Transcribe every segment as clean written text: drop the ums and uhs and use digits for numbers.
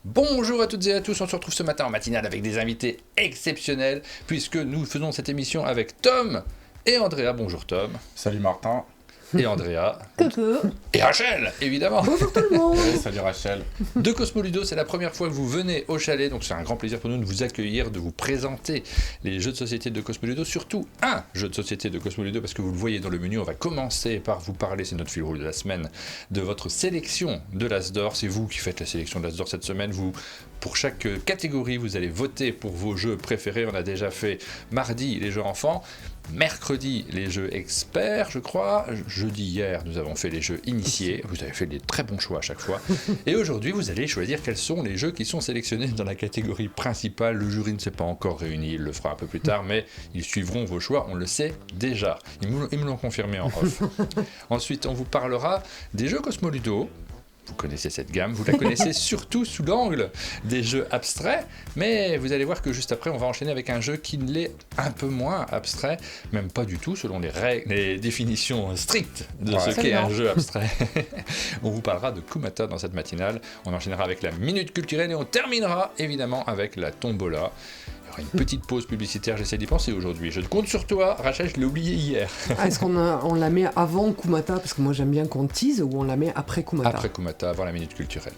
Bonjour à toutes et à tous, on se retrouve ce matin en matinale avec des invités exceptionnels puisque nous faisons cette émission avec Tom et Andrea. Bonjour Tom. Salut Martin. Et Andrea. Coucou. Et Rachel, évidemment. Bonjour tout le monde. Ouais, salut Rachel. De Cosmoludo, c'est la première fois que vous venez au chalet, donc c'est un grand plaisir pour nous de vous accueillir, de vous présenter les jeux de société de Cosmoludo, surtout un jeu de société de Cosmoludo, parce que vous le voyez dans le menu, on va commencer par vous parler, c'est notre fil rouge de la semaine, de votre sélection de l'As d'or. C'est vous qui faites la sélection de l'As d'or cette semaine. Pour chaque catégorie, vous allez voter pour vos jeux préférés. On a déjà fait mardi les jeux enfants, mercredi les jeux experts, je crois. Jeudi hier, nous avons fait les jeux initiés. Vous avez fait des très bons choix à chaque fois. Et aujourd'hui, vous allez choisir quels sont les jeux qui sont sélectionnés dans la catégorie principale. Le jury ne s'est pas encore réuni, il le fera un peu plus tard, mais ils suivront vos choix, on le sait déjà. Ils me l'ont confirmé en off. Ensuite, on vous parlera des jeux Cosmoludo. Vous connaissez cette gamme, vous la connaissez surtout sous l'angle des jeux abstraits, mais vous allez voir que juste après, on va enchaîner avec un jeu qui l'est un peu moins abstrait, même pas du tout, selon les règles, les définitions strictes de ce qu'est un jeu abstrait. On vous parlera de Kumata dans cette matinale, on enchaînera avec la Minute Culturelle et on terminera évidemment avec la Tombola. Une petite pause publicitaire, j'essaie d'y penser aujourd'hui. Je compte sur toi, Rachel, je l'ai oublié hier. Est-ce qu'on la met avant Kumata? Parce que moi j'aime bien qu'on tease, ou on la met après Kumata? Après Kumata, avant la Minute Culturelle.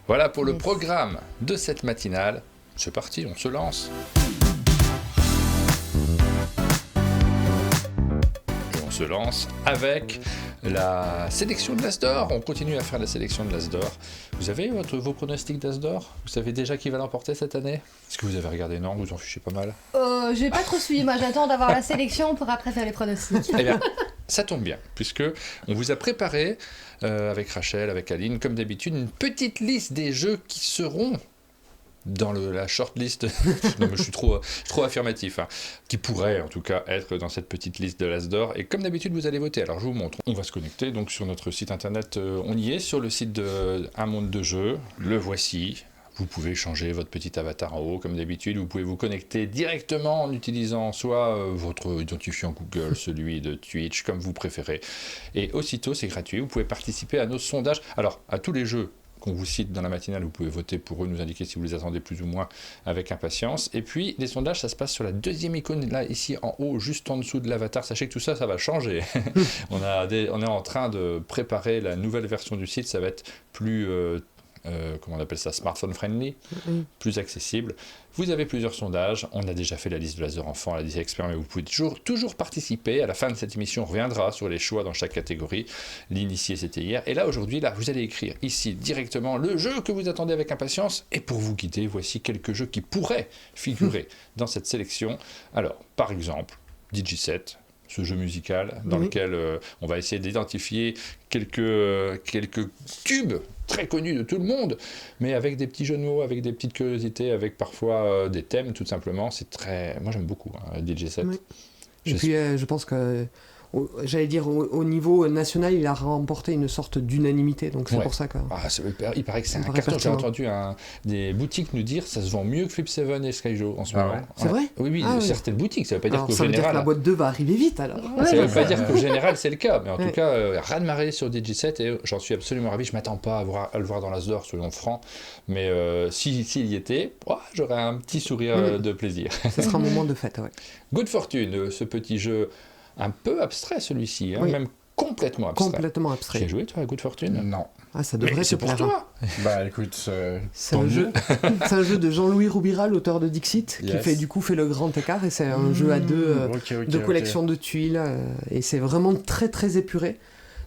Voilà pour le programme de cette matinale. C'est parti, on se lance. Et on se lance avec la sélection de l'As d'or. On continue à faire la sélection de l'As d'or. Vous avez vos pronostics d'As d'or? Vous savez déjà qui va l'emporter cette année? Est-ce que vous avez regardé? Non, vous en fichez pas mal? J'ai pas trop suivi, moi j'attends d'avoir la sélection pour après faire les pronostics. Eh bien, ça tombe bien, puisque on vous a préparé, avec Rachel, avec Aline, comme d'habitude, une petite liste des jeux qui seront dans la shortlist. Non, mais je suis trop affirmatif, hein. Qui pourrait en tout cas être dans cette petite liste de l'As d'or. Et comme d'habitude, vous allez voter. Alors je vous montre. On va se connecter donc sur notre site internet. On y est sur le site de Un Monde de Jeux. Le voici. Vous pouvez changer votre petit avatar en haut, comme d'habitude. Vous pouvez vous connecter directement en utilisant soit votre identifiant Google, celui de Twitch, comme vous préférez. Et aussitôt, c'est gratuit. Vous pouvez participer à nos sondages. Alors, à tous les jeux qu'on vous cite dans la matinale, vous pouvez voter pour eux, nous indiquer si vous les attendez plus ou moins avec impatience. Et puis, les sondages, ça se passe sur la deuxième icône, là, ici, en haut, juste en dessous de l'avatar. Sachez que tout ça, ça va changer. On est en train de préparer la nouvelle version du site. Ça va être plus... comment on appelle ça, smartphone friendly, plus accessible. Vous avez plusieurs sondages, on a déjà fait la liste de l'As d'or enfant, la liste expert, mais vous pouvez toujours participer. À la fin de cette émission, on reviendra sur les choix dans chaque catégorie. L'initié, c'était hier. Et là, aujourd'hui, vous allez écrire ici directement le jeu que vous attendez avec impatience. Et pour vous guider, voici quelques jeux qui pourraient figurer dans cette sélection. Alors, par exemple, Digi7, ce jeu musical dans lequel on va essayer d'identifier quelques tubes très connus de tout le monde, mais avec des petits jeux de mots, avec des petites curiosités, avec parfois des thèmes tout simplement. C'est très... Moi j'aime beaucoup DJ7. Oui. Et puis je pense que j'allais dire au niveau national, il a remporté une sorte d'unanimité, donc c'est pour ça que... il paraît que c'est un carton. J'ai entendu des boutiques nous dire ça se vend mieux que Flip 7 et Skyjo en ce moment. Ouais. C'est vrai? Oui, certaines boutiques. Ça veut pas dire qu'au ça général... veut dire que la boîte 2 va arriver vite alors. Ça veut pas dire qu'au général c'est le cas, mais en tout cas, raz de marée sur Digi7 et j'en suis absolument ravi. Je m'attends pas à le voir dans l'As d'or, soyons francs, mais s'il y était, j'aurais un petit sourire de plaisir. Ce sera un moment de fête, ouais. Good Fortune, ce petit jeu un peu abstrait celui-ci, même complètement abstrait. Complètement abstrait. Tu as joué toi à Good Fortune? Non. Ah, ça devrait c'est pour toi. Bah écoute, c'est un jeu de Jean-Louis Roubira, l'auteur de Dixit, qui fait le grand écart, et c'est un jeu à deux de collection de tuiles, et c'est vraiment très très épuré.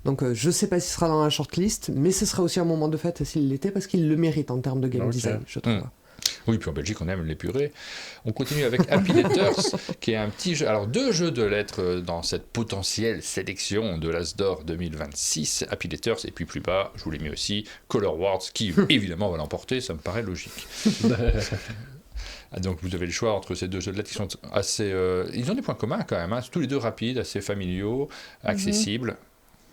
Donc je sais pas s'il sera dans la shortlist, mais ce sera aussi un moment de fête s'il l'était, parce qu'il le mérite en termes de game design, je trouve. Oui, puis en Belgique, on aime les purées. On continue avec Happy Letters, qui est un petit jeu. Alors, 2 jeux de lettres dans cette potentielle sélection de l'As d'or 2026. Happy Letters, et puis plus bas, je vous l'ai mis aussi, Color Words, qui évidemment va l'emporter, ça me paraît logique. Donc vous avez le choix entre ces 2 jeux de lettres qui sont assez... ils ont des points communs quand même, tous les 2 rapides, assez familiaux, accessibles.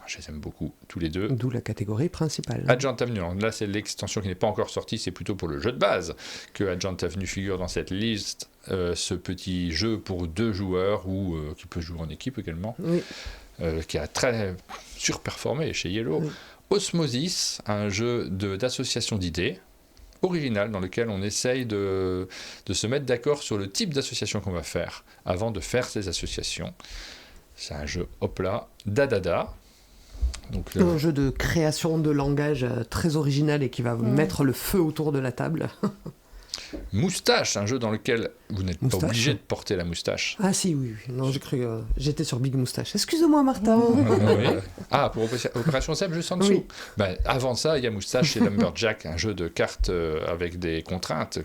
Je les aime beaucoup, tous les 2. D'où la catégorie principale. Adjant Avenue, là c'est l'extension qui n'est pas encore sortie, c'est plutôt pour le jeu de base que Adjant Avenue figure dans cette liste. Ce petit jeu pour 2 joueurs, ou qui peut jouer en équipe également, qui a très surperformé chez Yellow. Osmosis, un jeu d'association d'idées, original dans lequel on essaye de se mettre d'accord sur le type d'association qu'on va faire avant de faire ces associations. C'est un jeu, hop là, dadada. Donc, un jeu de création de langage très original et qui va mettre le feu autour de la table. Moustache, un jeu dans lequel vous n'êtes pas obligé de porter la moustache. Ah si, oui. Non, j'ai cru j'étais sur Big Moustache. Excuse-moi, Martin. Oui. Ah, pour Opération Seb, juste en dessous. Oui. Ben, avant ça, il y a Moustache et Lumberjack, un jeu de cartes avec des contraintes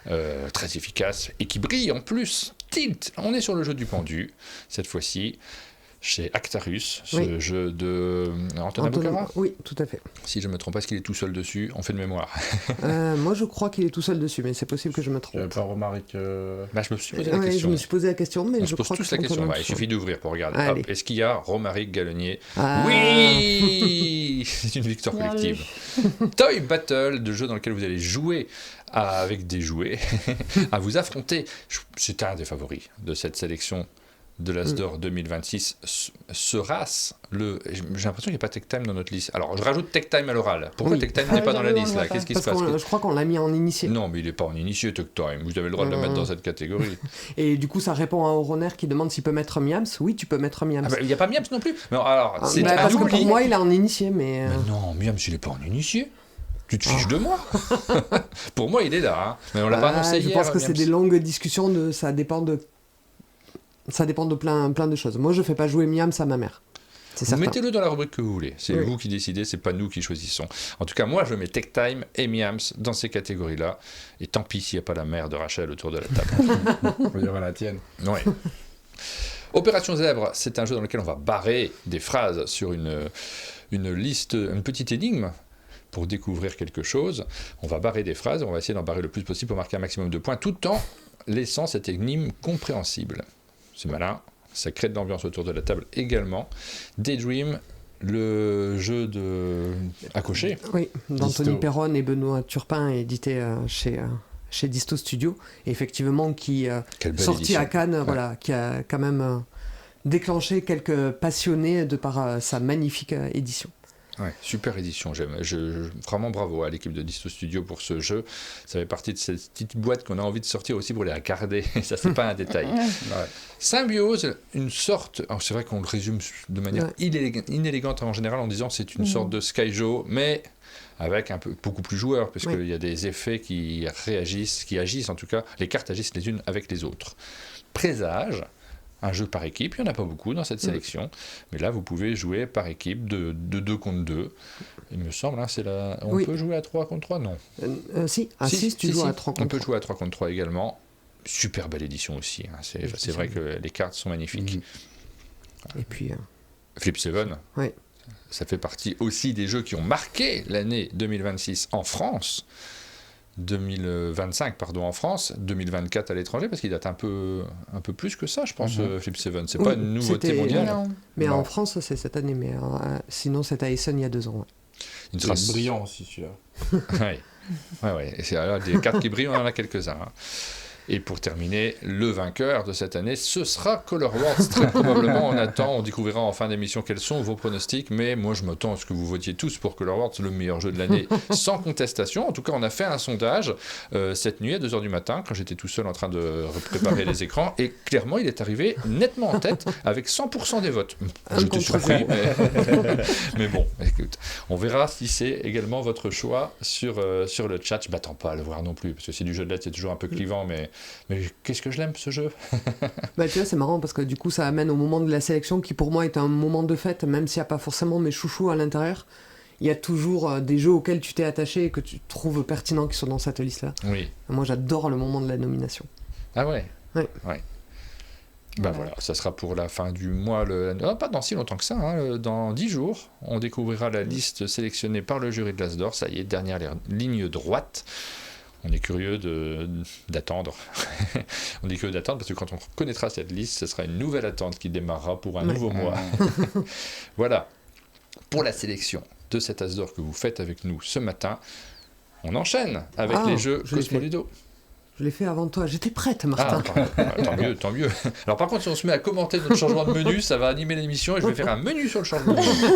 très efficaces et qui brille en plus. Tilt. On est sur le jeu du pendu, cette fois-ci. Chez Actarus, ce jeu de Antonin Bocara. Oui, tout à fait. Si je ne me trompe pas, est-ce qu'il est tout seul dessus? On fait de mémoire. Moi, je crois qu'il est tout seul dessus, mais c'est possible que je me trompe. Tu n'avais pas Romaric Bah, je me suis posé la question. Je me suis posé la question, mais on je se pose crois tous la question. Il suffit d'ouvrir pour regarder. Hop, est-ce qu'il y a Romaric Galenier? Oui. C'est une victoire collective. Toy Battle, de jeu dans lequel vous allez jouer avec des jouets, à vous affronter. C'est un des favoris de cette sélection de l'Asdor 2026 sera j'ai l'impression qu'il n'y a pas Tech Time dans notre liste. Alors, je rajoute Tech Time à l'oral. Pourquoi Tech Time n'est pas dans la liste là? Qu'est-ce qui se passe? Je crois qu'on l'a mis en initié. Non, mais il n'est pas en initié, Tech Time. Vous avez le droit de le mettre dans cette catégorie. Et du coup, ça répond à Oroner qui demande s'il peut mettre Miams. Oui, tu peux mettre Miams. Il n'y a pas Miams non plus. Non, alors, c'est parce que pour moi, il est en initié, mais non, Miams, il n'est pas en initié. Tu te fiches de moi. Pour moi, il est là. Hein. Mais on l'a pas annoncé hier. Je pense que c'est des longues discussions. Ça dépend de plein de choses. Moi, je fais pas jouer Miams à ma mère. Vous mettez-le dans la rubrique que vous voulez. C'est vous qui décidez, c'est pas nous qui choisissons. En tout cas, moi, je mets Tech Time et Miams dans ces catégories-là. Et tant pis s'il n'y a pas la mère de Rachel autour de la table. On dirait la tienne. Ouais. Opération Zèbre, c'est un jeu dans lequel on va barrer des phrases sur une liste, une petite énigme. Pour découvrir quelque chose, on va barrer des phrases, on va essayer d'en barrer le plus possible pour marquer un maximum de points, tout en laissant cette énigme compréhensible. C'est malin, ça crée de l'ambiance autour de la table également. Daydream, le jeu à cocher. Oui, d'Anthony Perron et Benoît Turpin, édité chez Disto Studio, et effectivement qui sorti édition. À Cannes, voilà, qui a quand même déclenché quelques passionnés de par sa magnifique édition. Ouais, super édition, j'aime. Vraiment bravo à l'équipe de Disto Studio pour ce jeu. Ça fait partie de cette petite boîte qu'on a envie de sortir aussi pour les regarder. Ça, c'est pas un détail. Ouais. Symbiose, une sorte... Alors, c'est vrai qu'on le résume de manière inélégante en général en disant que c'est une sorte de Skyjo, mais avec beaucoup plus joueurs, puisqu'il y a des effets qui agissent en tout cas. Les cartes agissent les unes avec les autres. Présage, un jeu par équipe, il n'y en a pas beaucoup dans cette sélection, mais là vous pouvez jouer par équipe de 2 contre 2. Il me semble, hein, on peut jouer à 3 contre 3, non Si, à 6 tu joues à 3 contre 3. On peut jouer à 3 contre 3 également. Super belle édition aussi, hein. C'est vrai que les cartes sont magnifiques. Et puis... Flip 7, ça fait partie aussi des jeux qui ont marqué l'année 2026 en France. 2025 en France, 2024 à l'étranger, parce qu'il date un peu plus que ça, je pense, Flip 7. C'est pas une nouveauté mondiale. Non. Mais en France, c'est cette année, mais sinon, c'est à Essen il y a 2 ans. Ouais. Une trace brillant aussi, celui-là. Oui. Et c'est alors, des cartes qui brillent, on en a quelques-uns. Hein. Et pour terminer, le vainqueur de cette année, ce sera Color Wars. Très probablement, on découvrira en fin d'émission quels sont vos pronostics, mais moi je m'attends à ce que vous votiez tous pour Color Wars, le meilleur jeu de l'année, sans contestation. En tout cas, on a fait un sondage cette nuit à 2h du matin, quand j'étais tout seul en train de préparer les écrans, et clairement, il est arrivé nettement en tête, avec 100% des votes. J'étais surpris, mais bon, écoute, on verra si c'est également votre choix sur le chat. Je m'attends pas à le voir non plus, parce que c'est du jeu de lettres, c'est toujours un peu clivant, mais qu'est-ce que je l'aime ce jeu. Tu vois, c'est marrant parce que du coup ça amène au moment de la sélection qui pour moi est un moment de fête, même s'il n'y a pas forcément mes chouchous à l'intérieur. Il y a toujours des jeux auxquels tu t'es attaché et que tu trouves pertinents qui sont dans cette liste-là. Oui. Moi j'adore le moment de la nomination. Ah ouais. Voilà, ça sera pour la fin du mois, pas dans si longtemps que ça, hein, dans 10 jours, on découvrira la liste sélectionnée par le jury de l'Asdor. Ça y est, dernière ligne droite. On est curieux d'attendre. On est curieux d'attendre parce que quand on connaîtra cette liste, ce sera une nouvelle attente qui démarrera pour un nouveau mois. Voilà. Pour la sélection de cet Asdor que vous faites avec nous ce matin, on enchaîne avec les jeux Cosmoludo. Je l'ai fait avant toi. J'étais prête, Martin. Tant mieux. Alors par contre, si on se met à commenter notre changement de menu, ça va animer l'émission et je vais faire un menu sur le changement de menu.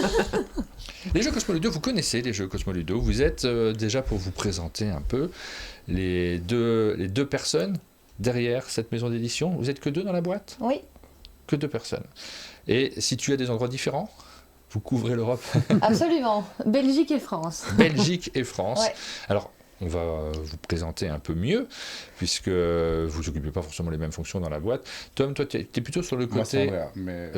Les jeux Cosmo Ludo, vous connaissez les jeux Cosmo Ludo. Vous êtes déjà, pour vous présenter un peu, les deux personnes derrière cette maison d'édition. Vous êtes que 2 dans la boîte ? Oui. Que 2 personnes. Et situés à des endroits différents ? Vous couvrez l'Europe ? Absolument. Belgique et France. Belgique et France. Ouais. Alors, on va vous présenter un peu mieux, puisque vous n'occupez pas forcément les mêmes fonctions dans la boîte. Tom, toi, tu es plutôt sur le côté... Moi, mais...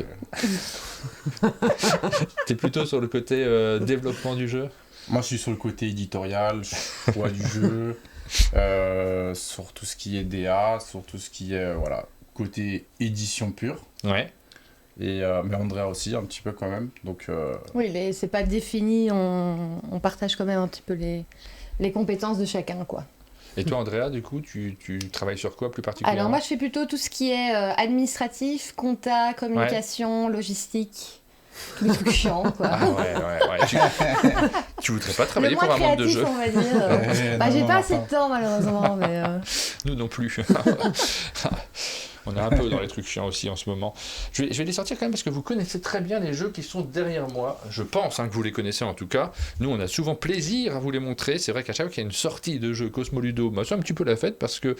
tu es plutôt sur le côté développement du jeu ? Moi, je suis sur le côté éditorial, choix du jeu, sur tout ce qui est DA, sur tout ce qui est côté édition pure. Ouais. Et, mais Andrea aussi, un petit peu quand même. Donc, Oui, mais c'est pas défini, on partage quand même un petit peu les compétences de chacun, quoi. Et toi, Andrea, du coup, tu travailles sur quoi plus particulièrement ? Alors moi, je fais plutôt tout ce qui est administratif, compta, communication, logistique, tous les trucs chiants, quoi. Ah ouais. Tu voudrais pas travailler pour un monde de jeux ? Le moins créatif, on va dire. J'ai pas assez de temps, malheureusement, mais... Nous non plus. On est un peu dans les trucs chiants aussi en ce moment. Je vais les sortir quand même parce que vous connaissez très bien les jeux qui sont derrière moi. Je pense que vous les connaissez en tout cas. Nous, on a souvent plaisir à vous les montrer. C'est vrai qu'à chaque fois qu'il y a une sortie de jeu Cosmo Ludo, c'est un petit peu la fête parce que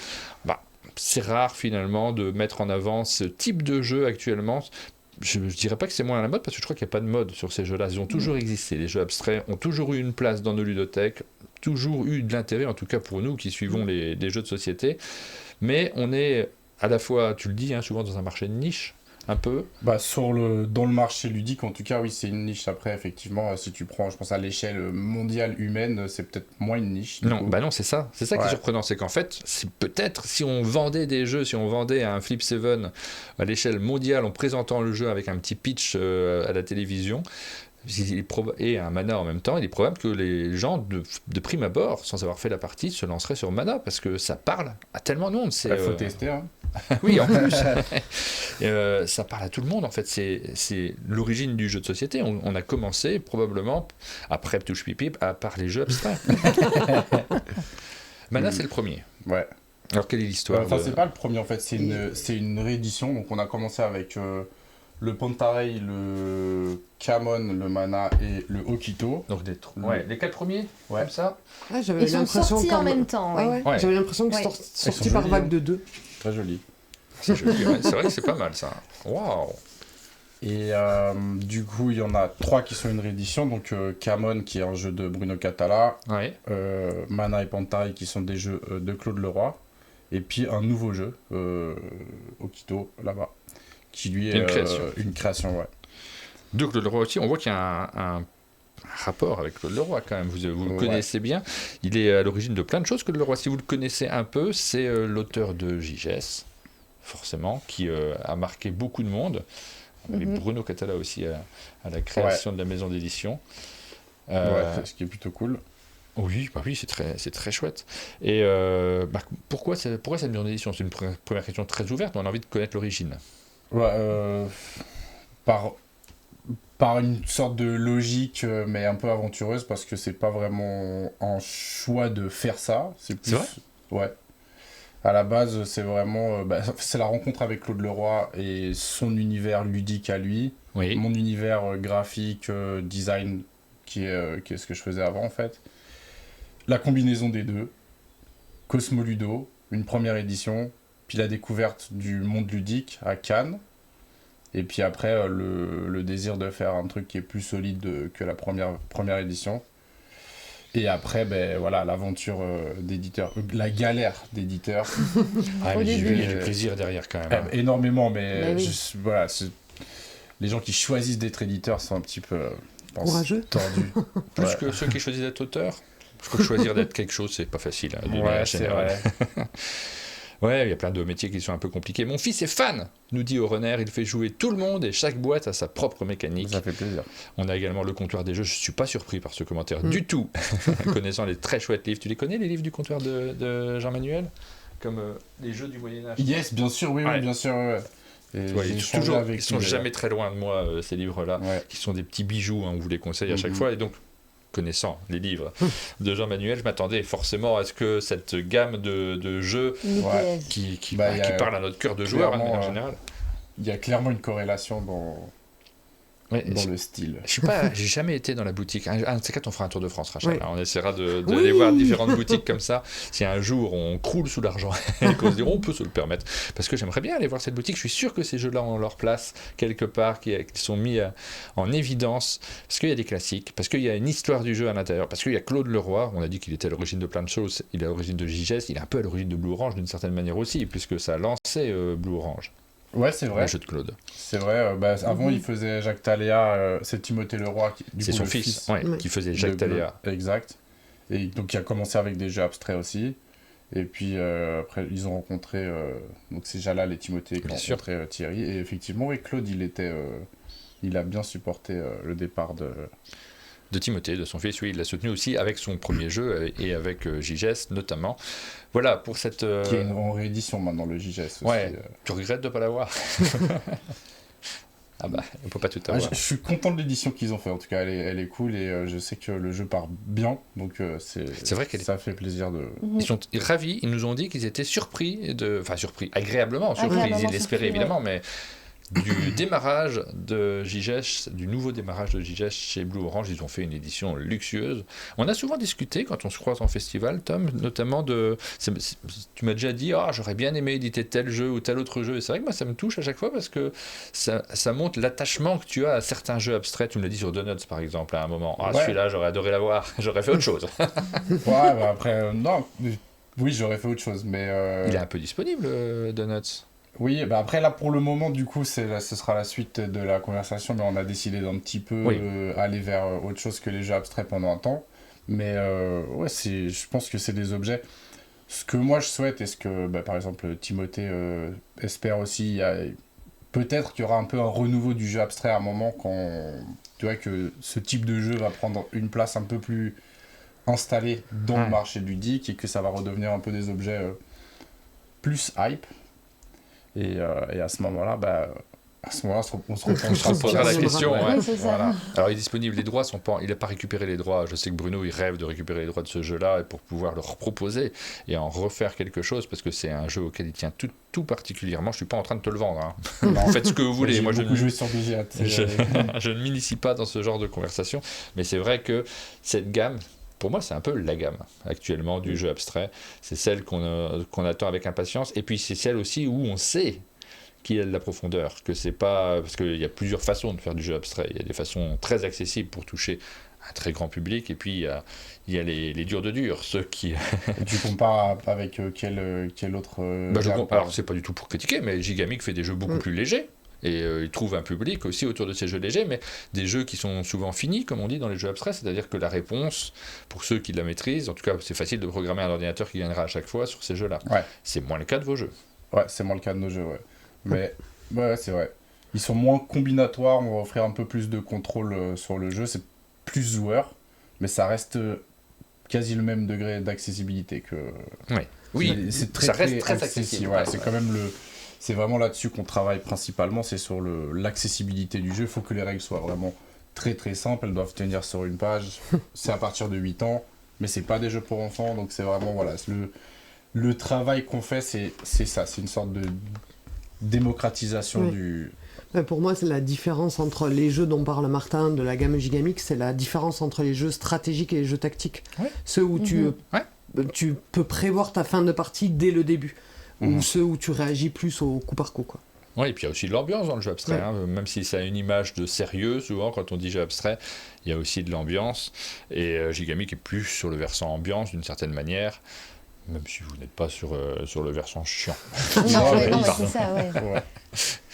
c'est rare finalement de mettre en avant ce type de jeu actuellement. Je ne dirais pas que c'est moins à la mode parce que je crois qu'il n'y a pas de mode sur ces jeux-là. Ils ont toujours existé. Les jeux abstraits ont toujours eu une place dans nos ludothèques, toujours eu de l'intérêt, en tout cas pour nous qui suivons les jeux de société. Mais on est à la fois, tu le dis, souvent dans un marché de niche, un peu. Dans le marché ludique, en tout cas, oui, c'est une niche. Après, effectivement, si tu prends, je pense, à l'échelle mondiale humaine, c'est peut-être moins une niche. Non, c'est ça. C'est ça qui est surprenant. C'est qu'en fait, c'est peut-être, si on vendait des jeux, si on vendait un Flip 7 à l'échelle mondiale en présentant le jeu avec un petit pitch à la télévision, et un Mana en même temps, il est probable que les gens de prime abord, sans avoir fait la partie, se lanceraient sur Mana parce que ça parle à tellement de monde. Il faut tester. Oui, en plus. Ça parle à tout le monde en fait. C'est l'origine du jeu de société. On a commencé probablement après Touche Pipip par les jeux abstraits. Mana, c'est le premier. Ouais. Alors quelle est l'histoire c'est pas le premier en fait. C'est une réédition. Donc on a commencé avec le Pantarei, le Camon, le Mana et le Okito. Donc les 4 premiers, comme ça. J'avais Ils sont sortis en même temps. Ouais. J'avais l'impression qu'ils sont sortis par vague de 2. Très joli. C'est joli, c'est vrai que c'est pas mal ça. Waouh. Et du coup, il y en a 3 qui sont une réédition. Donc Camon qui est un jeu de Bruno Catala, Mana et Pantarei qui sont des jeux de Claude Leroy, et puis un nouveau jeu, Okito, là-bas, qui lui est une création. De Claude Leroy aussi, on voit qu'il y a un rapport avec Claude Leroy quand même, vous le connaissez bien. Il est à l'origine de plein de choses, Claude Leroy. Si vous le connaissez un peu, c'est l'auteur de JGS, forcément, qui a marqué beaucoup de monde. Et Bruno Catala aussi à la création de la maison d'édition. Ce qui est plutôt cool. Oui, c'est très chouette. Et pourquoi cette maison d'édition ? C'est une première question très ouverte, mais on a envie de connaître l'origine. Par une sorte de logique, mais un peu aventureuse, parce que c'est pas vraiment un choix de faire ça. C'est vrai ? Ouais. À la base, c'est vraiment... c'est la rencontre avec Claude Leroy et son univers ludique à lui. Oui. Mon univers graphique, design, qui est ce que je faisais avant, en fait. La combinaison des deux. Cosmo Ludo, une première édition, puis la découverte du monde ludique à Cannes. Et puis après, le désir de faire un truc qui est plus solide que la première édition. Et après, l'aventure d'éditeur, la galère d'éditeur. Mais il y a du plaisir derrière quand même. Énormément, mais les gens qui choisissent d'être éditeurs sont un petit peu courageux, tordus. Plus que ceux qui choisissent d'être auteurs. Je crois que choisir d'être quelque chose, c'est pas facile. C'est vrai. Ouais, il y a plein de métiers qui sont un peu compliqués. Mon fils est fan, nous dit Orener, il fait jouer tout le monde et chaque boîte a sa propre mécanique. Ça fait plaisir. On a également le comptoir des jeux, je suis pas surpris par ce commentaire du tout, connaissant les très chouettes livres. Tu les connais, les livres du comptoir de Jean-Manuel ? Comme les jeux du Moyen-Âge. Yes, bien sûr, oui, bien sûr. Ils sont jamais très loin de moi, ces livres-là, qui sont des petits bijoux, on vous les conseille à chaque fois. Et donc, connaissant les livres de Jean-Manuel, je m'attendais forcément à ce que cette gamme de jeux qui parle à notre cœur de joueur en général. Il y a clairement une corrélation dans le style. J'ai jamais été dans la boutique. Un de ces quatre, on fera un tour de France, Rachel. On essaiera d'aller voir différentes boutiques comme ça. Si un jour on croule sous l'argent et qu'on se dit on peut se le permettre, parce que j'aimerais bien aller voir cette boutique. Je suis sûr que ces jeux-là ont leur place quelque part, qui sont mis en évidence, parce qu'il y a des classiques, parce qu'il y a une histoire du jeu à l'intérieur, parce qu'il y a Claude Leroy. On a dit qu'il était à l'origine de plein de choses. Il est à l'origine de JGS. Il est un peu à l'origine de Blue Orange d'une certaine manière aussi, puisque ça a lancé Blue Orange. Ouais, c'est vrai. Le jeu de Claude. C'est vrai. Avant, il faisait Jacques Taléa. C'est Timothée Leroy. C'est son fils qui faisait Jacques Taléa. Exact. Et donc, il a commencé avec des jeux abstraits aussi. Et puis, après, ils ont rencontré... donc, c'est Jalal et Timothée qui ont rencontré Thierry. Et effectivement, Claude, il a bien supporté le départ de Timothée, de son fils, oui, il l'a soutenu aussi avec son premier jeu et avec JGS notamment. Voilà, pour cette... Qui est en réédition maintenant, le JGS aussi. Ouais, tu regrettes de ne pas l'avoir. Ah bah, on peut pas tout avoir. Je suis content de l'édition qu'ils ont fait, en tout cas, elle est cool et je sais que le jeu part bien, donc c'est vrai ça fait plaisir de... Ils sont ravis, ils nous ont dit qu'ils étaient agréablement surpris, ils l'espéraient évidemment, mais... du démarrage de JGS, du nouveau démarrage de JGS chez Blue Orange, ils ont fait une édition luxueuse. On a souvent discuté quand on se croise en festival, Tom, notamment tu m'as déjà dit j'aurais bien aimé éditer tel jeu ou tel autre jeu, et c'est vrai que moi ça me touche à chaque fois parce que ça montre l'attachement que tu as à certains jeux abstraits. Tu me l'as dit sur Donuts par exemple à un moment. Celui-là j'aurais adoré l'avoir, j'aurais fait autre chose. Après non, oui j'aurais fait autre chose, mais il est un peu disponible Donuts. Oui, après là pour le moment du coup ce sera la suite de la conversation, mais on a décidé d'un petit peu aller vers autre chose que les jeux abstraits pendant un temps. Mais je pense que c'est des objets. Ce que moi je souhaite et ce que par exemple Timothée espère aussi, peut-être qu'il y aura un peu un renouveau du jeu abstrait à un moment quand tu vois que ce type de jeu va prendre une place un peu plus installée dans le marché ludique et que ça va redevenir un peu des objets plus hype. Et à ce moment-là, on se posera la question. Voilà. Alors, il est disponible, les droits sont pas... Il n'a pas récupéré les droits. Je sais que Bruno, il rêve de récupérer les droits de ce jeu-là pour pouvoir le proposer et en refaire quelque chose, parce que c'est un jeu auquel il tient tout particulièrement. Je ne suis pas en train de te le vendre. Faites ce que vous voulez. Moi, je ne m'initie pas dans ce genre de conversation. Mais c'est vrai que cette gamme... Pour moi, c'est un peu la gamme actuellement du jeu abstrait. C'est celle qu'on attend avec impatience. Et puis, c'est celle aussi où on sait qu'il y a de la profondeur. Que c'est pas... Parce qu'il y a plusieurs façons de faire du jeu abstrait. Il y a des façons très accessibles pour toucher un très grand public. Et puis, il y a les durs de durs. Ceux qui... Et tu compares avec quel autre... Alors, c'est pas du tout pour critiquer, mais Gigamic fait des jeux beaucoup plus légers. Et il trouve un public aussi autour de ces jeux légers, mais des jeux qui sont souvent finis, comme on dit dans les jeux abstraits, c'est-à-dire que la réponse, pour ceux qui la maîtrisent, en tout cas c'est facile de programmer un ordinateur qui gagnera à chaque fois sur ces jeux-là. C'est moins le cas de vos jeux. Ouais, c'est moins le cas de nos jeux, Mais c'est vrai. Ils sont moins combinatoires, on va offrir un peu plus de contrôle sur le jeu, c'est plus joueur, mais ça reste quasi le même degré d'accessibilité que... Oui, c'est très, ça reste très accessible. C'est quand même c'est vraiment là-dessus qu'on travaille principalement, c'est sur l'accessibilité du jeu. Il faut que les règles soient vraiment très très simples, elles doivent tenir sur une page. C'est à partir de 8 ans, mais c'est pas des jeux pour enfants, donc c'est vraiment le travail qu'on fait, c'est ça, c'est une sorte de démocratisation du... Pour moi, c'est la différence entre les jeux dont parle Martin de la gamme Gigamic, c'est la différence entre les jeux stratégiques et les jeux tactiques. Ceux où tu peux prévoir ta fin de partie dès le début. Ou ceux où tu réagis plus au coup par coup, quoi. Oui, et puis il y a aussi de l'ambiance dans le jeu abstrait, même si ça a une image de sérieux, souvent quand on dit jeu abstrait, il y a aussi de l'ambiance, et Gigamic est plus sur le versant ambiance d'une certaine manière, même si vous n'êtes pas sur le versant chiant. C'est ça,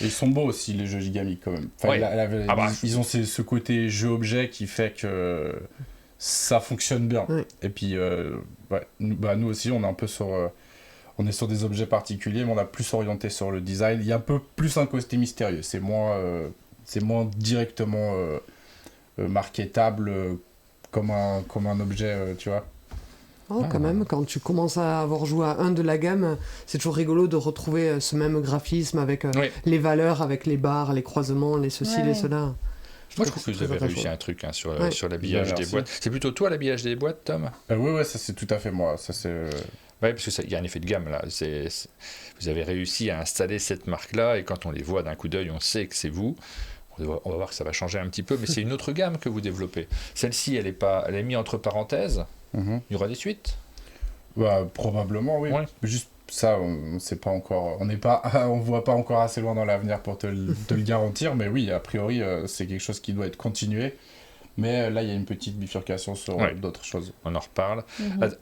Et ils sont beaux aussi les jeux Gigamic quand même. Ils ont ce côté jeu-objet qui fait que ça fonctionne bien. Et puis, nous aussi, on est un peu on est sur des objets particuliers, mais on a plus orienté sur le design. Il y a un peu plus un côté mystérieux. C'est moins directement marketable comme un objet, tu vois. Quand même, quand tu commences à avoir joué à un de la gamme, c'est toujours rigolo de retrouver ce même graphisme avec les valeurs, avec les barres, les croisements, les ceci, les cela. Moi, je trouve que vous avez réussi un truc sur l'habillage des boîtes. C'est plutôt toi l'habillage des boîtes, Tom ? Oui, ça c'est tout à fait moi. Ça c'est. Oui, parce qu'il y a un effet de gamme là. Vous avez réussi à installer cette marque-là, et quand on les voit d'un coup d'œil, on sait que c'est vous. On va voir que ça va changer un petit peu, mais c'est une autre gamme que vous développez. Celle-ci, elle est mise entre parenthèses. Il y aura des suites ? Probablement, oui. Ouais. Juste ça, on sait pas encore. On voit pas encore assez loin dans l'avenir pour te le garantir, mais oui, a priori, c'est quelque chose qui doit être continué. Mais là, il y a une petite bifurcation sur d'autres choses. On en reparle.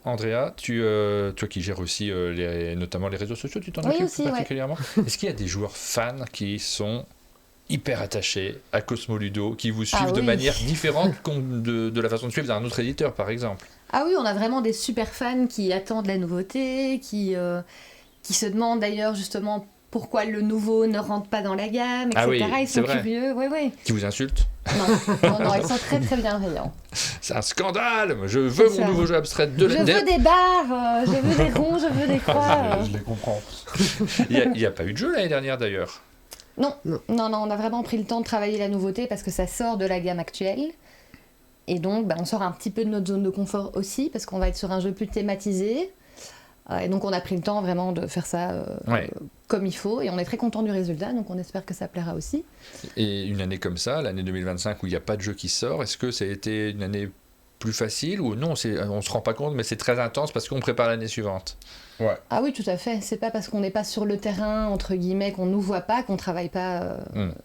Andrea, toi qui gères aussi notamment les réseaux sociaux, tu t'en occupes aussi, particulièrement. Est-ce qu'il y a des joueurs fans qui sont hyper attachés à Cosmo Ludo, qui vous suivent de manière différente de la façon de suivre d'un autre éditeur, par exemple ? Ah oui, on a vraiment des super fans qui attendent la nouveauté, qui se demandent d'ailleurs justement pourquoi le nouveau ne rentre pas dans la gamme, etc. Ils sont curieux. Oui. Qui vous insultent ? Non, ils sont très très bienveillants. C'est un scandale. Je veux mon nouveau jeu abstrait de Je veux des barres, je veux des ronds, je veux des croix. Je les comprends. Il n'y a pas eu de jeu l'année dernière d'ailleurs. Non, on a vraiment pris le temps de travailler la nouveauté parce que ça sort de la gamme actuelle. Et donc, on sort un petit peu de notre zone de confort aussi parce qu'on va être sur un jeu plus thématisé. Et donc, on a pris le temps vraiment de faire ça comme il faut. Et on est très content du résultat, donc on espère que ça plaira aussi. Et une année comme ça, l'année 2025 où il n'y a pas de jeu qui sort, est-ce que ça a été une année plus facile ou non, on ne se rend pas compte, mais c'est très intense parce qu'on prépare l'année suivante ? Ah oui, tout à fait. C'est pas parce qu'on n'est pas sur le terrain, entre guillemets, qu'on ne nous voit pas, qu'on ne travaille pas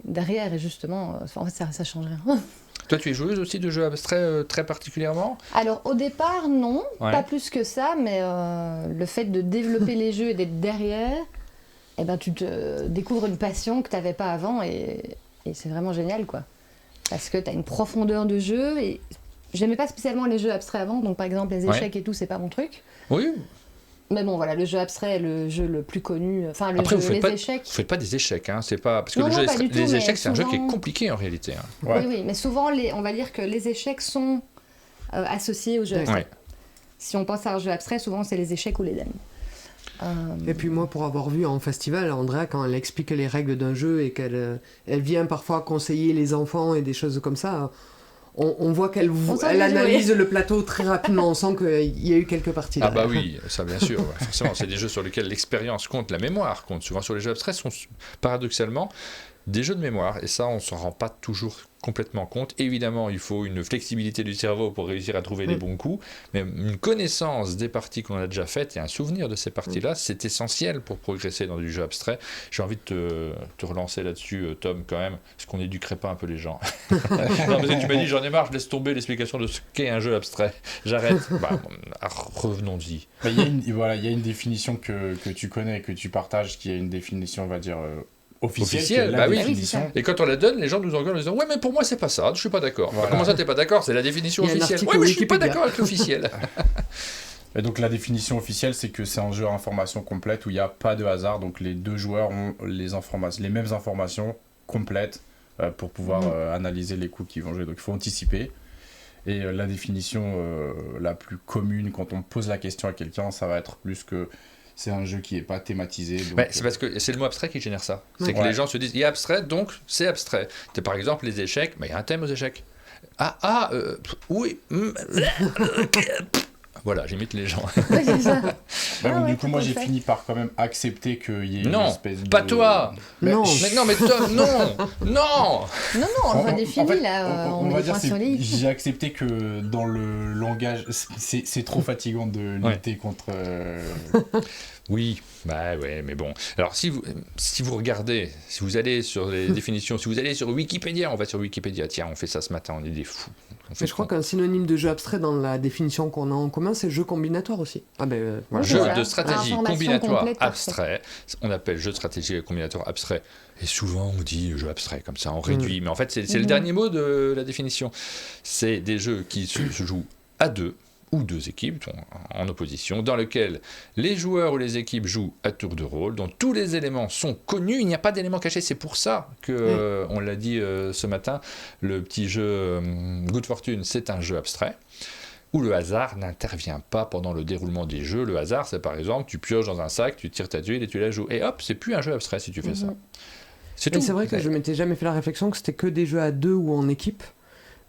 derrière. Et justement, en fait, ça change rien. Toi, tu es joueuse aussi de jeux abstraits très particulièrement ? Alors, au départ, non. Pas plus que ça, mais le fait de développer les jeux et d'être derrière, tu te découvres une passion que tu n'avais pas avant et c'est vraiment génial, quoi. Parce que tu as une profondeur de jeu et j'aimais pas spécialement les jeux abstraits avant, donc par exemple les échecs et tout, c'est pas mon truc. Oui. Mais bon, voilà, le jeu abstrait est le jeu le plus connu. Enfin, Après, les échecs. Vous faites pas des échecs, hein, c'est pas parce que les échecs, c'est un jeu qui est compliqué en réalité. Hein. Oui, mais souvent, on va dire que les échecs sont associés aux jeux abstraits. Si on pense à un jeu abstrait, souvent c'est les échecs ou les dames. Et puis moi, pour avoir vu en festival, Andrea, quand elle explique les règles d'un jeu et qu'elle vient parfois conseiller les enfants et des choses comme ça. On voit qu'elle analyse le plateau très rapidement, on sent qu'il y a eu quelques parties derrière. Ah bah oui, ça bien sûr, forcément, c'est des jeux sur lesquels l'expérience compte, la mémoire compte. Souvent sur les jeux abstraits, sont paradoxalement des jeux de mémoire, et ça on s'en rend pas toujours complètement compte. Évidemment, il faut une flexibilité du cerveau pour réussir à trouver les bons coups, mais une connaissance des parties qu'on a déjà faites et un souvenir de ces parties-là, c'est essentiel pour progresser dans du jeu abstrait. J'ai envie de te relancer là-dessus, Tom, quand même, parce qu'on n'éduquerait pas un peu les gens. Non, parce que tu m'as dit, j'en ai marre, je laisse tomber l'explication de ce qu'est un jeu abstrait. J'arrête. Revenons-y. Il y a une définition que tu connais, que tu partages, qui est une définition, on va dire... officielle, bah oui. Et quand on la donne, les gens nous engueulent en disant « Ouais, mais pour moi, c'est pas ça, je suis pas d'accord. Voilà. » Comment ça, t'es pas d'accord ? C'est la définition officielle. « Ouais, mais je suis pas d'accord avec l'officiel. » Et donc la définition officielle, c'est que c'est un jeu à information complète où il n'y a pas de hasard, donc les deux joueurs ont les mêmes informations complètes pour pouvoir analyser les coups qu'ils vont jouer. Donc il faut anticiper. Et la définition la plus commune, quand on pose la question à quelqu'un, ça va être plus que... C'est un jeu qui n'est pas thématisé. Donc c'est parce que c'est le mot abstrait qui génère ça. C'est que les gens se disent, il y a abstrait, donc c'est abstrait. Par exemple, les échecs, il y a un thème aux échecs. Oui. Voilà, j'imite les gens. Oui, c'est ça. Du coup, moi, j'ai fini par quand même accepter qu'il y ait une espèce de... Non, pas toi. Non. Mais Tom, non. Non, on le redéfinit, là. On va dire, j'ai accepté que dans le langage, c'est trop fatigant de lutter contre... Oui, mais bon. Alors, si vous regardez, si vous allez sur les définitions, si vous allez sur Wikipédia, on va sur Wikipédia. Tiens, on fait ça ce matin, on est des fous. Mais je crois qu'un synonyme de jeu abstrait dans la définition qu'on a en commun, c'est jeu combinatoire aussi. Jeu de stratégie combinatoire abstrait. On appelle jeu de stratégie combinatoire abstrait. Et souvent, on dit jeu abstrait, comme ça, on réduit. Mais en fait, c'est le dernier mot de la définition. C'est des jeux qui se jouent à deux, ou deux équipes en opposition, dans lequel les joueurs ou les équipes jouent à tour de rôle, dont tous les éléments sont connus, il n'y a pas d'éléments cachés. C'est pour ça que, on l'a dit ce matin, le petit jeu Good Fortune, c'est un jeu abstrait, où le hasard n'intervient pas pendant le déroulement des jeux. Le hasard, c'est par exemple, tu pioches dans un sac, tu tires ta tuile et tu la joues. Et hop, c'est plus un jeu abstrait si tu fais ça. C'est tout. C'est vrai que je m'étais jamais fait la réflexion que c'était que des jeux à 2 ou en équipe.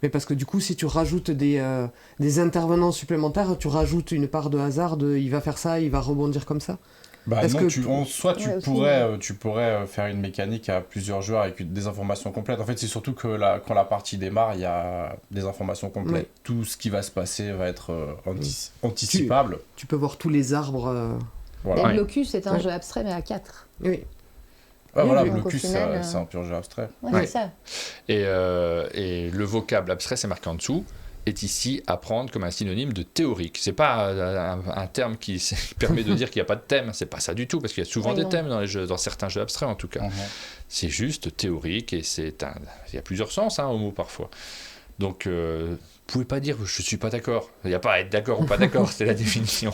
Mais parce que du coup, si tu rajoutes des intervenants supplémentaires, tu rajoutes une part de hasard il va faire ça, il va rebondir comme ça. Bah non, soit tu pourrais faire une mécanique à plusieurs joueurs avec des informations complètes. En fait, c'est surtout que quand la partie démarre, il y a des informations complètes. Ouais. Tout ce qui va se passer va être anticipable. Tu peux voir tous les arbres. Voilà. Blocus, c'est un jeu abstrait, mais à 4. Oui. Ah, voilà, Blocus, c'est un pur jeu abstrait. Ouais, c'est ça. Et le vocable abstrait, c'est marqué en dessous, est ici à prendre comme un synonyme de théorique. C'est pas un terme qui permet de dire qu'il n'y a pas de thème, c'est pas ça du tout, parce qu'il y a souvent des thèmes dans certains jeux abstraits en tout cas. C'est juste théorique et il y a plusieurs sens au mot parfois. Donc, vous pouvez pas dire je suis pas d'accord. Il n'y a pas à être d'accord ou pas d'accord, c'est la définition.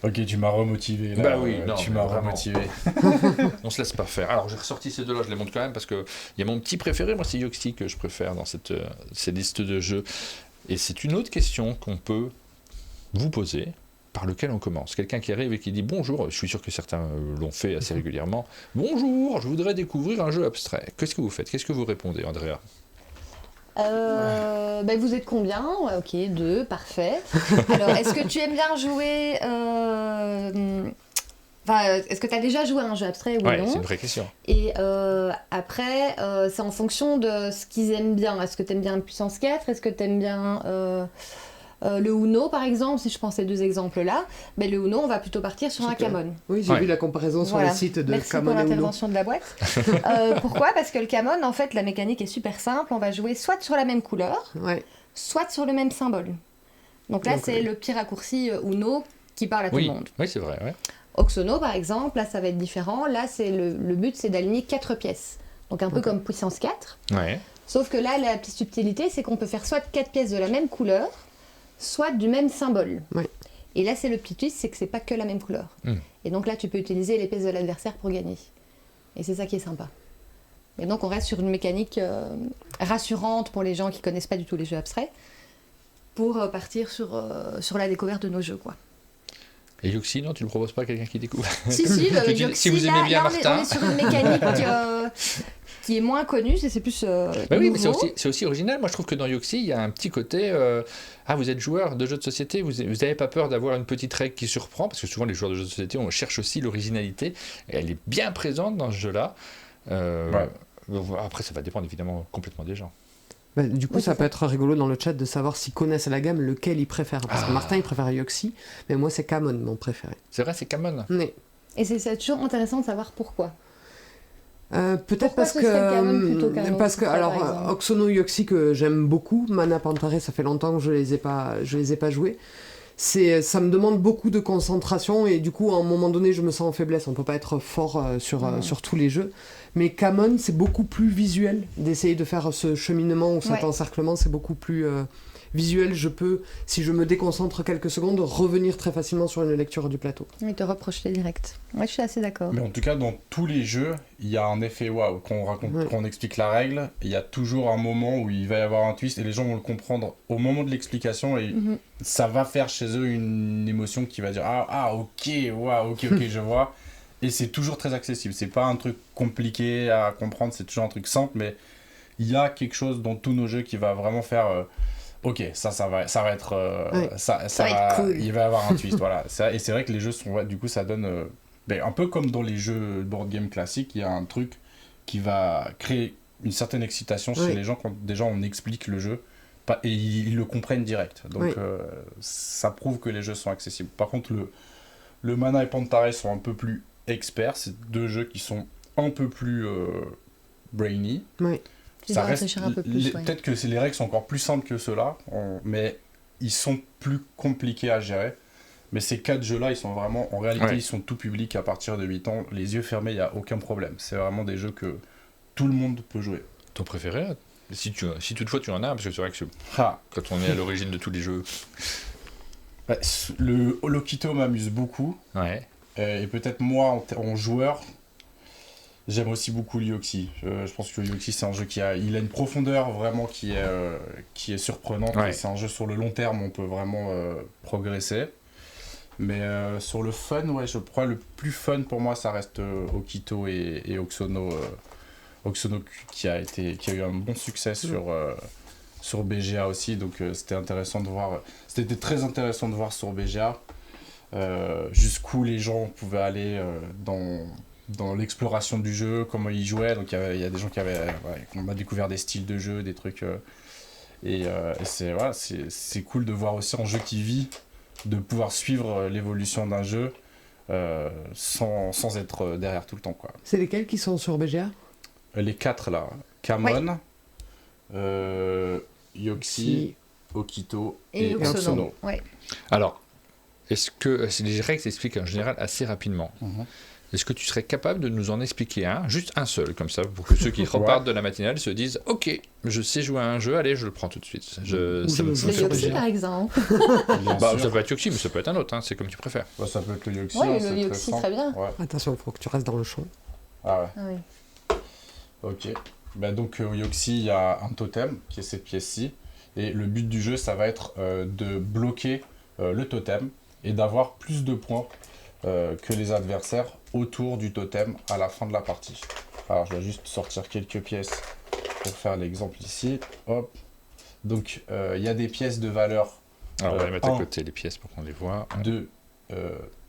Ok, tu m'as remotivé là. Bah oui, tu m'as remotivé. On se laisse pas faire. Alors j'ai ressorti ces deux-là, je les montre quand même parce que il y a mon petit préféré, moi c'est Yoxi que je préfère dans cette liste de jeux. Et c'est une autre question qu'on peut vous poser, par lequel on commence. Quelqu'un qui arrive et qui dit bonjour, je suis sûr que certains l'ont fait assez régulièrement. Bonjour, je voudrais découvrir un jeu abstrait. Qu'est-ce que vous faites ? Qu'est-ce que vous répondez, Andrea ? Vous êtes combien ? Ok, 2, parfait. Alors, est-ce que tu aimes bien jouer... est-ce que tu as déjà joué à un jeu abstrait ou non ? C'est une vraie question. Et après, c'est en fonction de ce qu'ils aiment bien. Est-ce que tu aimes bien Puissance 4 ? Est-ce que tu aimes bien le Uno, par exemple ? Si je prends ces deux exemples-là, le Uno, on va plutôt partir sur un Camon. Oui, j'ai vu la comparaison sur le site de Merci Camon et Uno. Merci pour l'intervention de la boîte. Pourquoi ? Parce que le Camon, en fait, la mécanique est super simple. On va jouer soit sur la même couleur, soit sur le même symbole. Donc là, c'est le petit raccourci Uno qui parle à tout le monde. Oui, c'est vrai. Ouais. Oxono, par exemple, là, ça va être différent. Là, le but, c'est d'aligner 4 pièces. Donc un peu comme Puissance 4. Ouais. Sauf que là, la petite subtilité, c'est qu'on peut faire soit 4 pièces de la même couleur, soit du même symbole. Et là, c'est le petit twist, c'est que c'est pas que la même couleur. Et donc là, tu peux utiliser les pièces de l'adversaire pour gagner. Et c'est ça qui est sympa. Et donc, on reste sur une mécanique rassurante pour les gens qui connaissent pas du tout les jeux abstraits, pour partir sur la découverte de nos jeux, quoi. Et Yoxi, non, tu ne proposes pas à quelqu'un qui découvre ? Si, Yoxi, si vous aimez bien Martin. On est sur une mécanique qui est moins connue, c'est plus oui, mais c'est aussi original. Moi, je trouve que dans Yoxi, il y a un petit côté... vous êtes joueur de jeux de société, vous n'avez pas peur d'avoir une petite règle qui surprend, parce que souvent, les joueurs de jeux de société, on cherche aussi l'originalité, et elle est bien présente dans ce jeu-là. Après, ça va dépendre évidemment complètement des gens. Du coup, ça peut être rigolo dans le chat de savoir s'ils connaissent la gamme, lequel ils préfèrent. Parce que Martin, il préfère Yoxi, mais moi, c'est Camon, mon préféré. C'est vrai, c'est Camon. Oui. Et c'est toujours intéressant de savoir pourquoi. Peut-être parce que alors Oxono Yoxi que j'aime beaucoup, Mana Pantare, ça fait longtemps que je les ai pas joués. Ça me demande beaucoup de concentration et du coup à un moment donné je me sens en faiblesse. On peut pas être fort sur tous les jeux. Mais Camon, c'est beaucoup plus visuel d'essayer de faire ce cheminement ou cet encerclement, c'est beaucoup plus visuel. Je peux, si je me déconcentre quelques secondes, revenir très facilement sur une lecture du plateau. Et te reprocher direct. Ouais, je suis assez d'accord. Mais en tout cas, dans tous les jeux, il y a un effet waouh. Quand on explique la règle, il y a toujours un moment où il va y avoir un twist et les gens vont le comprendre au moment de l'explication et ça va faire chez eux une émotion qui va dire ok, je vois. Et c'est toujours très accessible. C'est pas un truc compliqué à comprendre, c'est toujours un truc simple, mais il y a quelque chose dans tous nos jeux qui va vraiment faire ok, ça va être cool. Il va y avoir un twist, voilà. Et c'est vrai que les jeux sont du coup ça donne un peu comme dans les jeux board game classiques, il y a un truc qui va créer une certaine excitation chez les gens quand déjà on explique le jeu et ils le comprennent direct. Donc ça prouve que les jeux sont accessibles. Par contre le Mana et Pantare sont un peu plus experts, c'est deux jeux qui sont un peu plus brainy. Oui. Ça reste, peut-être que les règles sont encore plus simples que ceux-là, mais ils sont plus compliqués à gérer. Mais ces 4 jeux-là, ils sont vraiment, en réalité, ils sont tout publics à partir de 8 ans. Les yeux fermés, il n'y a aucun problème. C'est vraiment des jeux que tout le monde peut jouer. Ton préféré ? Si toutefois tu en as, parce que c'est vrai que quand on est à l'origine de tous les jeux... Le Lokito m'amuse beaucoup. Et peut-être moi, en joueur... J'aime aussi beaucoup Yoxi. Je pense que Yoxi, c'est un jeu il a une profondeur vraiment qui est surprenante. C'est un jeu sur le long terme, on peut vraiment progresser. Mais sur le fun, ouais, je crois le plus fun pour moi, ça reste Okito et Oxono. Oxono qui a eu un bon succès sur BGA aussi, donc c'était intéressant de voir. C'était très intéressant de voir sur BGA jusqu'où les gens pouvaient aller dans l'exploration du jeu, comment ils jouaient. Donc il y a des gens qui ont découvert des styles de jeu, des trucs. Et c'est cool de voir aussi un jeu qui vit, de pouvoir suivre l'évolution d'un jeu sans être derrière tout le temps, quoi. C'est lesquels qui sont sur BGA ? Les 4 là, Kamon, Yoxi, Okito et Oxono. Ouais. Alors, est-ce que les règles s'expliquent en général assez rapidement. Est-ce que tu serais capable de nous en expliquer un, juste un seul, comme ça, pour que ceux qui repartent de la matinale se disent « Ok, je sais jouer à un jeu, allez, je le prends tout de suite. » Le Yoxi, par exemple. Ça peut être Yoxi, mais ça peut être un autre, hein, c'est comme tu préfères. Ça peut être le Yoxi. Oui, le Yoxi, très bien. Ouais. Attention, il faut que tu restes dans le champ. Ah ouais. Ah oui. Ok. Donc au Yoxi, il y a un totem, qui est cette pièce-ci. Et le but du jeu, ça va être de bloquer le totem et d'avoir plus de points que les adversaires autour du totem à la fin de la partie. Alors je vais juste sortir quelques pièces pour faire l'exemple ici. Hop. Donc il y a des pièces de valeur. Alors on va les mettre à côté les pièces pour qu'on les voit. 2,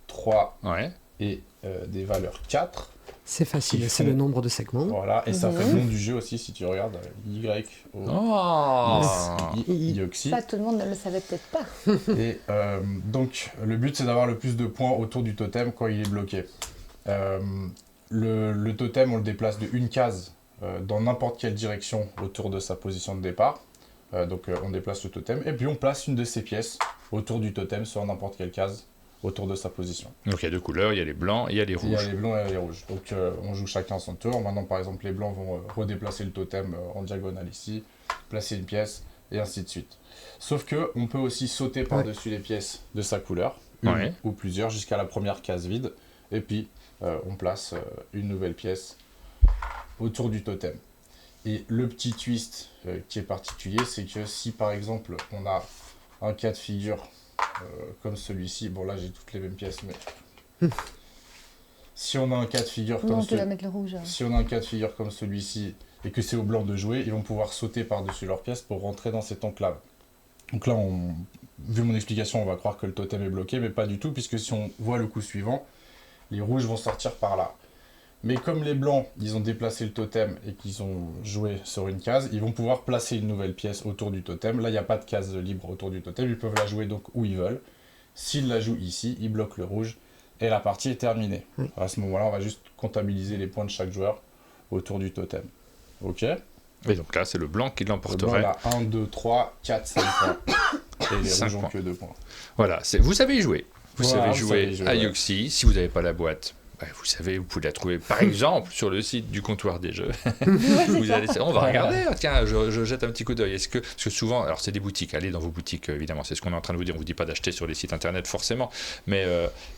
3 ouais. Et des valeurs 4. C'est facile, c'est le nombre de segments. Voilà, et ça fait le nom du jeu aussi si tu regardes. Yoxi. Ça, tout le monde ne le savait peut-être pas. Et donc, le but, c'est d'avoir le plus de points autour du totem quand il est bloqué. Le totem, on le déplace de une case dans n'importe quelle direction autour de sa position de départ. Donc, on déplace le totem, et puis on place une de ces pièces autour du totem sur n'importe quelle case autour de sa position. Donc il y a deux couleurs, il y a les blancs et il y a les rouges. Il y a les blancs et les rouges. Donc on joue chacun son tour. Maintenant par exemple les blancs vont redéplacer le totem en diagonale ici, placer une pièce et ainsi de suite. Sauf que on peut aussi sauter par-dessus les pièces de sa couleur, une ou plusieurs, jusqu'à la première case vide. Et puis on place une nouvelle pièce autour du totem. Et le petit twist qui est particulier, c'est que si par exemple on a un cas de figure comme celui-ci, bon là j'ai toutes les mêmes pièces, mais si on a un cas de figure comme si on a un cas de figure comme celui-ci et que c'est aux blancs de jouer, ils vont pouvoir sauter par-dessus leur pièce pour rentrer dans cette enclave. Donc là, vu mon explication, on va croire que le totem est bloqué, mais pas du tout, puisque si on voit le coup suivant, les rouges vont sortir par là. Mais comme les blancs, ils ont déplacé le totem et qu'ils ont joué sur une case, ils vont pouvoir placer une nouvelle pièce autour du totem. Là, il n'y a pas de case libre autour du totem, ils peuvent la jouer donc où ils veulent. S'ils la jouent ici, ils bloquent le rouge et la partie est terminée. À ce moment-là, on va juste comptabiliser les points de chaque joueur autour du totem. Ok ? Et donc là, c'est le blanc qui l'emporterait. Voilà, 1, 2, 3, 4, 5 points. Et les rouges n'ont que 2 points. Voilà, vous savez jouer. Vous savez jouer à Yoxi. Si vous n'avez pas la boîte, vous savez, vous pouvez la trouver par exemple sur le site du comptoir des jeux. On va regarder, tiens, je jette un petit coup d'œil. Parce que souvent, alors c'est des boutiques, allez dans vos boutiques, évidemment, c'est ce qu'on est en train de vous dire, on ne vous dit pas d'acheter sur les sites internet forcément, mais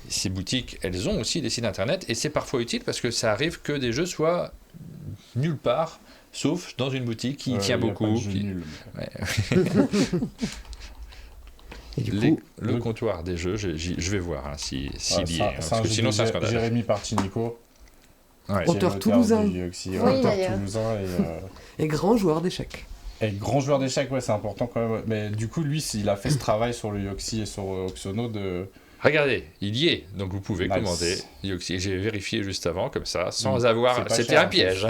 ces boutiques, elles ont aussi des sites internet et c'est parfois utile parce que ça arrive que des jeux soient nulle part, sauf dans une boutique qui tient beaucoup. Le comptoir des jeux, je vais voir s'il y est. Parce que sinon, c'est un scandale. Jérémy Partinico, auteur toulousain. Et grand joueur d'échecs. Et grand joueur d'échecs, ouais, c'est important quand même. Mais du coup, lui, il a fait ce travail sur le Yoxi et sur Oxono de... Regardez, il y est, donc vous pouvez commander Yoxi. J'ai vérifié juste avant, comme ça, sans avoir... C'était un piège.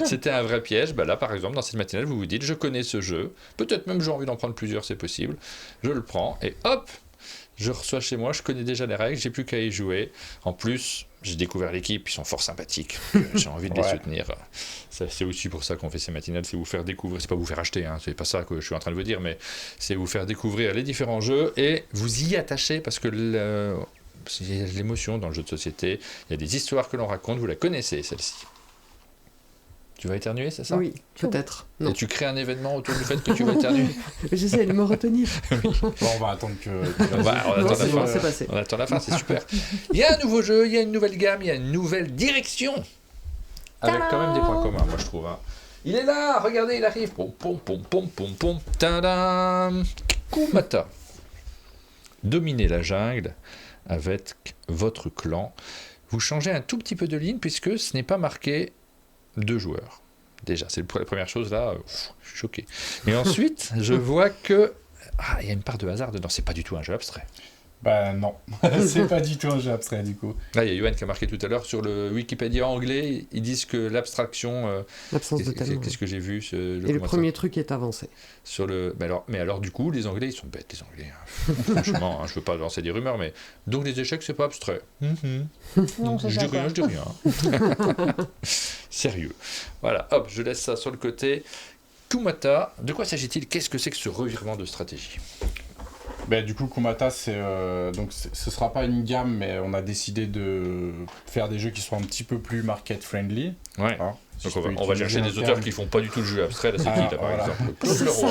C'était un vrai piège. Là, par exemple, dans cette matinale, vous vous dites, je connais ce jeu, peut-être même j'ai envie d'en prendre plusieurs, c'est possible. Je le prends, et hop, je reçois chez moi, je connais déjà les règles, j'ai plus qu'à y jouer. En plus, j'ai découvert l'équipe, ils sont fort sympathiques, j'ai envie de les soutenir. C'est aussi pour ça qu'on fait ces matinales, c'est vous faire découvrir, c'est pas vous faire acheter, c'est pas ça que je suis en train de vous dire, mais c'est vous faire découvrir les différents jeux et vous y attacher parce que il y a de l'émotion dans le jeu de société, il y a des histoires que l'on raconte, vous la connaissez celle-ci. Tu vas éternuer, c'est ça ? Oui, peut-être. Et tu crées un événement autour du fait que tu vas éternuer ? J'essaie de me retenir. On va attendre que... On attend la fin, c'est super. Il y a un nouveau jeu, il y a une nouvelle gamme, il y a une nouvelle direction. Avec quand même des points communs, moi je trouve. Il est là, regardez, il arrive. Pom, pom, pom, pom, pom, pom. Tadam ! Kumata. Dominer la jungle avec votre clan. Vous changez un tout petit peu de ligne puisque ce n'est pas marqué 2 joueurs. Déjà, c'est la première chose là, je suis choqué. Et ensuite, je vois que il y a une part de hasard dedans, c'est pas du tout un jeu abstrait. Bah non, c'est pas du tout un jeu abstrait du coup. Là, il y a Yoann qui a marqué tout à l'heure sur le Wikipédia anglais, ils disent que l'abstraction... l'absence de talent. Qu'est-ce que j'ai vu et le premier truc est avancé. Sur le... mais alors du coup, les Anglais, ils sont bêtes, les Anglais. Hein. Franchement, je veux pas lancer des rumeurs, mais... Donc les échecs, c'est pas abstrait. Non, je dis rien. Sérieux. Voilà, hop, je laisse ça sur le côté. Kumata, de quoi s'agit-il? Qu'est-ce que c'est que ce revirement de stratégie? Ben, du coup, Kumata, ce sera pas une gamme, mais on a décidé de faire des jeux qui sont un petit peu plus market-friendly. Ouais. Hein, donc on va chercher des auteurs qui font pas du tout le jeu abstrait. Là, c'est qui, là, par exemple Claude Leroy.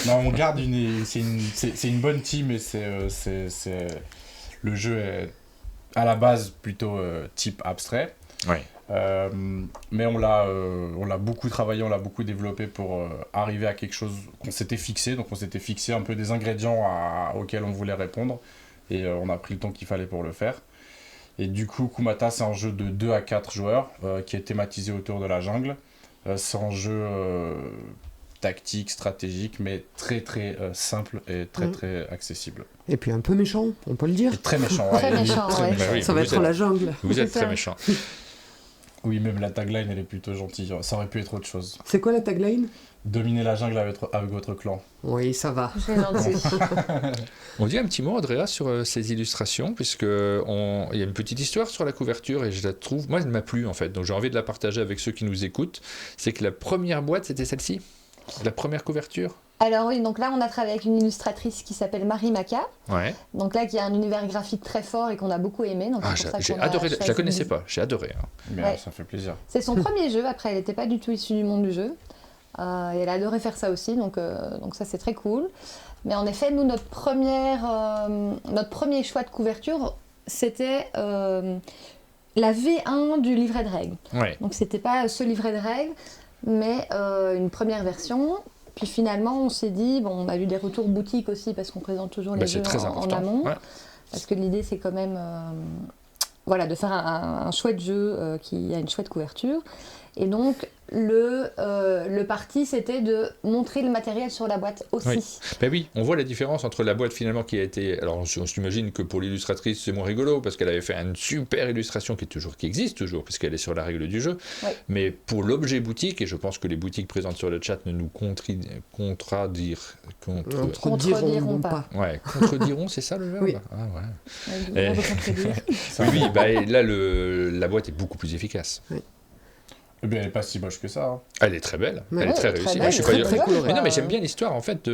Non, on garde c'est une bonne team et le jeu est à la base plutôt type abstrait. Ouais. Mais on l'a beaucoup travaillé, on l'a beaucoup développé pour arriver à quelque chose qu'on s'était fixé. Donc on s'était fixé un peu des ingrédients auxquels on voulait répondre et on a pris le temps qu'il fallait pour le faire. Et du coup, Kumata, c'est un jeu de 2 à 4 joueurs qui est thématisé autour de la jungle. C'est un jeu tactique, stratégique, mais très très simple et très très accessible. Et puis un peu méchant, on peut le dire. Et très méchant, ouais. Très méchant, ouais. Bah oui, ça va être la jungle. Vous êtes très méchant. Oui, même la tagline, elle est plutôt gentille. Ça aurait pu être autre chose. C'est quoi la tagline? Dominer la jungle avec votre clan. Oui, ça va. C'est gentil. On dit un petit mot, Andrea, sur ces illustrations, puisqu'il y a une petite histoire sur la couverture et je la trouve... Moi, elle m'a plu, en fait. Donc, j'ai envie de la partager avec ceux qui nous écoutent. C'est que la première boîte, c'était celle-ci? La première couverture? Alors oui, donc là on a travaillé avec une illustratrice qui s'appelle Marie Maca. Ouais. Donc là qui a un univers graphique très fort et qu'on a beaucoup aimé. Donc j'ai adoré, je la connaissais pas, j'ai adoré. Hein. Bien, ouais. Ça fait plaisir. C'est son premier jeu, après elle n'était pas du tout issue du monde du jeu. Et elle a adoré faire ça aussi, donc ça c'est très cool. Mais en effet, nous notre premier choix de couverture, c'était la V1 du livret de règles. Ouais. Donc c'était pas ce livret de règles, mais une première version. Puis finalement, on s'est dit, on a eu des retours boutiques aussi, parce qu'on présente toujours les jeux en amont. Ouais. Parce que l'idée, c'est quand même de faire un chouette jeu qui a une chouette couverture. Et donc, le parti, c'était de montrer le matériel sur la boîte aussi. Oui. Ben oui, on voit la différence entre la boîte finalement qui a été... Alors, on s'imagine que pour l'illustratrice, c'est moins rigolo, parce qu'elle avait fait une super illustration qui existe toujours, puisqu'elle est sur la règle du jeu. Oui. Mais pour l'objet boutique, et je pense que les boutiques présentes sur le chat ne nous contrediront pas. Ouais, contrediront, c'est ça le verbe? Oui. Ah ouais. Oui, là, la boîte est beaucoup plus efficace. Oui. Eh bien, elle n'est pas si moche que ça. Hein. Elle est très belle, elle est très réussie. Belle, très colorée. Mais non, mais j'aime bien l'histoire. En fait,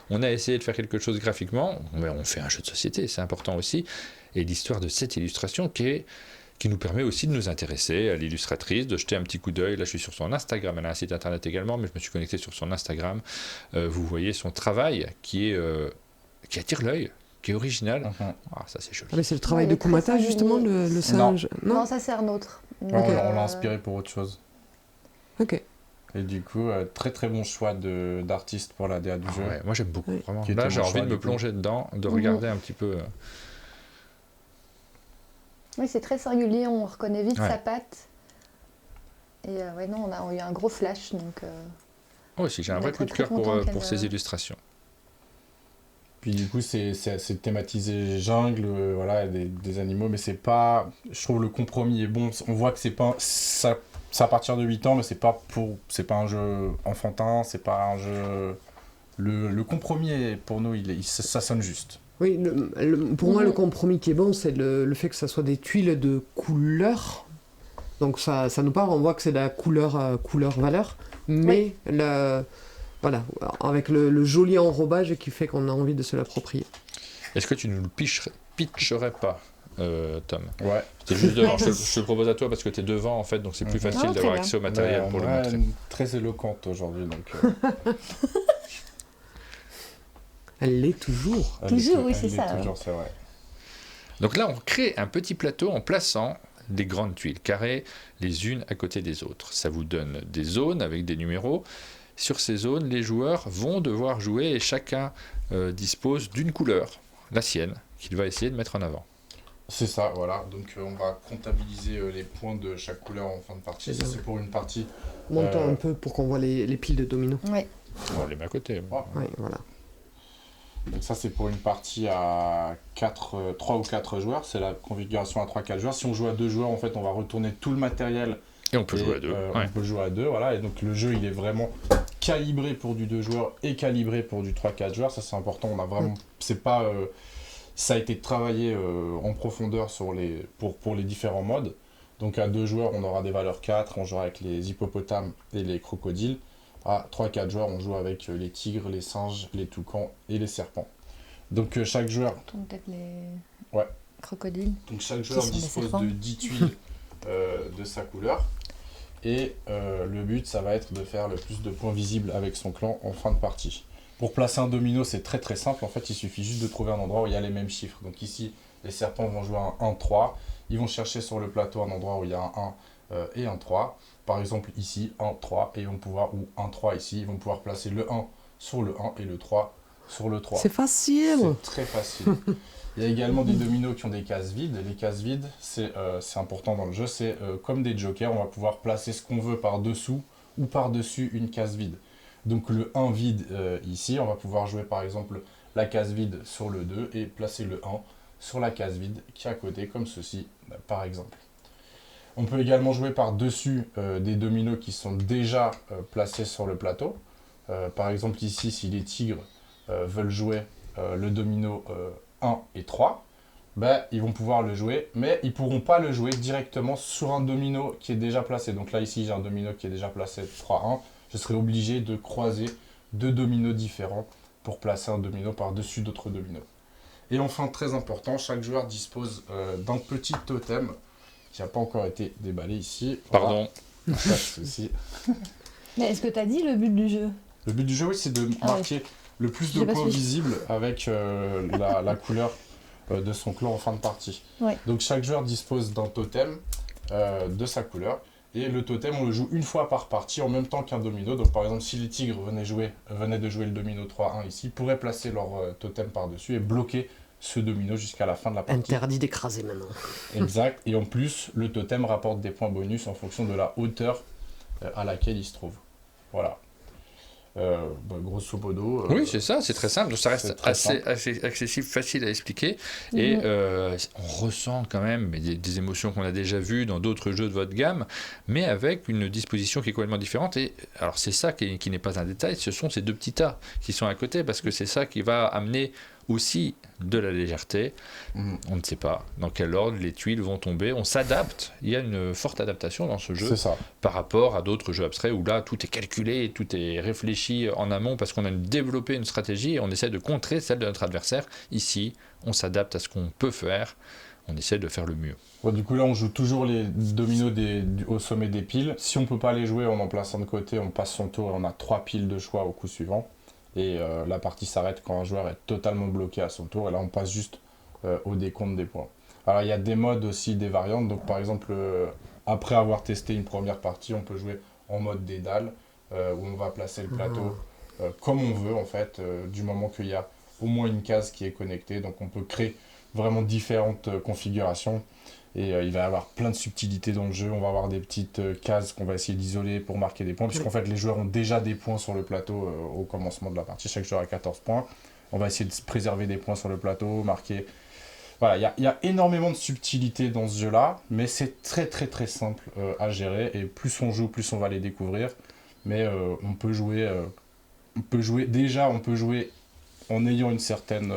on a essayé de faire quelque chose graphiquement, mais on fait un jeu de société, c'est important aussi. Et l'histoire de cette illustration qui nous permet aussi de nous intéresser à l'illustratrice, de jeter un petit coup d'œil. Là, je suis sur son Instagram, elle a un site internet également, mais je me suis connecté sur son Instagram. Vous voyez son travail qui attire l'œil, qui est original. Ah, ça c'est joli. Ah, mais c'est le travail de Kumata, justement, le singe. Non, ça c'est un autre. On l'a inspiré pour autre chose. Ok. Et du coup, très très bon choix d'artiste pour la DA du jeu. Ouais, moi j'aime beaucoup, vraiment. Là, j'ai envie de me plonger dedans, de regarder un petit peu. Oui, c'est très singulier, on reconnaît vite sa patte. Et on a eu un gros flash. Donc, moi aussi, j'ai un vrai coup de cœur pour ces illustrations. Puis du coup, c'est thématisé jungle, des animaux, mais c'est pas... Je trouve le compromis est bon. On voit que c'est pas... C'est à partir de 8 ans, mais c'est pas un jeu enfantin, c'est pas un jeu... Le compromis, pour nous, ça sonne juste. Oui, pour moi, le compromis qui est bon, c'est le fait que ça soit des tuiles de couleur. Donc ça nous parle, on voit que c'est de la couleur-valeur, mais voilà, avec le joli enrobage qui fait qu'on a envie de se l'approprier. Est-ce que tu nous le pitcherais pas, Tom? Ouais. C'était juste devant. Je te le propose à toi parce que tu es devant, en fait, donc c'est plus facile d'avoir accès au matériel pour le montrer. Très éloquente aujourd'hui, donc... Elle l'est toujours. Toujours, oui, c'est ça. Toujours, c'est vrai. Donc là, on crée un petit plateau en plaçant des grandes tuiles carrées, les unes à côté des autres. Ça vous donne des zones avec des numéros. Sur ces zones, les joueurs vont devoir jouer et chacun dispose d'une couleur, la sienne, qu'il va essayer de mettre en avant. C'est ça, voilà. Donc on va comptabiliser les points de chaque couleur en fin de partie. Ça, c'est pour une partie. Montons un peu pour qu'on voit les piles de dominos. Oui. On les met à côté. Oui, voilà. Donc ça, c'est pour une partie à 3 ou 4 joueurs. C'est la configuration à 3-4 joueurs. Si on joue à 2 joueurs, en fait, on va retourner tout le matériel. Et on peut jouer à 2. On peut jouer à 2, voilà. Et donc le jeu, il est vraiment calibré pour du 2 joueurs et calibré pour du 3-4 joueurs. Ça, c'est important. On a vraiment... C'est pas... ça a été travaillé en profondeur pour les différents modes. Donc à 2 joueurs, on aura des valeurs 4. On jouera avec les hippopotames et les crocodiles. À 3-4 joueurs, on joue avec les tigres, les singes, les toucans et les serpents. Donc chaque joueur... Peut-être les ouais. crocodiles. Donc chaque joueur dispose de 10 tuiles de sa couleur. Et le but, ça va être de faire le plus de points visibles avec son clan en fin de partie. Pour placer un domino, c'est très très simple. En fait, il suffit juste de trouver un endroit où il y a les mêmes chiffres. Donc ici, les serpents vont jouer un 1-3. Ils vont chercher sur le plateau un endroit où il y a un 1 et un 3. Par exemple, ici, 1-3, et ils vont pouvoir, ou 1-3 ici, ils vont pouvoir placer le 1 sur le 1 et le 3 sur le 3. C'est facile. C'est très facile. Il y a également des dominos qui ont des cases vides. Les cases vides, c'est important dans le jeu, c'est comme des jokers, on va pouvoir placer ce qu'on veut par-dessous ou par-dessus une case vide. Donc le 1 vide ici, on va pouvoir jouer par exemple la case vide sur le 2 et placer le 1 sur la case vide qui est à côté, comme ceci, par exemple. On peut également jouer par-dessus des dominos qui sont déjà placés sur le plateau. Par exemple ici, si les tigres veulent jouer le domino 1 et 3, ben, ils vont pouvoir le jouer, mais ils ne pourront pas le jouer directement sur un domino qui est déjà placé. Donc là, ici, j'ai un domino qui est déjà placé 3-1. Je serai obligé de croiser 2 dominos différents pour placer un domino par-dessus d'autres dominos. Et enfin, très important, chaque joueur dispose d'un petit totem qui n'a pas encore été déballé ici. Pardon. Voilà. Pas de souci. Mais est-ce que tu as dit le but du jeu? Le but du jeu, oui, c'est de marquer le plus de points visibles avec la couleur de son clan en fin de partie. Ouais. Donc chaque joueur dispose d'un totem de sa couleur. Et le totem, on le joue une fois par partie en même temps qu'un domino. Donc par exemple, si les tigres venaient de jouer le domino 3-1 ici, ils pourraient placer leur totem par-dessus et bloquer ce domino jusqu'à la fin de la partie. Interdit d'écraser maintenant. Exact. Et en plus, le totem rapporte des points bonus en fonction de la hauteur à laquelle il se trouve. Voilà. Grosso modo. Oui, c'est ça, c'est très simple. Donc ça reste assez accessible, facile à expliquer. Et on ressent quand même des émotions qu'on a déjà vues dans d'autres jeux de votre gamme, mais avec une disposition qui est complètement différente. Et alors, c'est ça qui n'est pas un détail, ce sont ces 2 petits tas qui sont à côté, parce que c'est ça qui va amener aussi de la légèreté. On ne sait pas dans quel ordre les tuiles vont tomber. On s'adapte. Il y a une forte adaptation dans ce jeu par rapport à d'autres jeux abstraits où là, tout est calculé, tout est réfléchi en amont parce qu'on a développé une stratégie et on essaie de contrer celle de notre adversaire. Ici, on s'adapte à ce qu'on peut faire. On essaie de faire le mieux. Bon, du coup, là, on joue toujours les dominos au sommet des piles. Si on ne peut pas les jouer, on en place un de côté, on passe son tour et on a 3 piles de choix au coup suivant. Et la partie s'arrête quand un joueur est totalement bloqué à son tour. Et là, on passe juste au décompte des points. Alors, il y a des modes aussi, des variantes. Donc, par exemple, après avoir testé une première partie, on peut jouer en mode dédale, où on va placer le plateau comme on veut, en fait, du moment qu'il y a au moins une case qui est connectée. Donc, on peut créer vraiment différentes configurations. Et il va y avoir plein de subtilités dans le jeu. On va avoir des petites cases qu'on va essayer d'isoler pour marquer des points, puisqu'en fait les joueurs ont déjà des points sur le plateau au commencement de la partie. Chaque joueur a 14 points. On va essayer de préserver des points sur le plateau, marquer... Voilà, il y a énormément de subtilités dans ce jeu-là, mais c'est très très très simple à gérer. Et plus on joue, plus on va les découvrir. Mais on peut jouer en ayant une certaine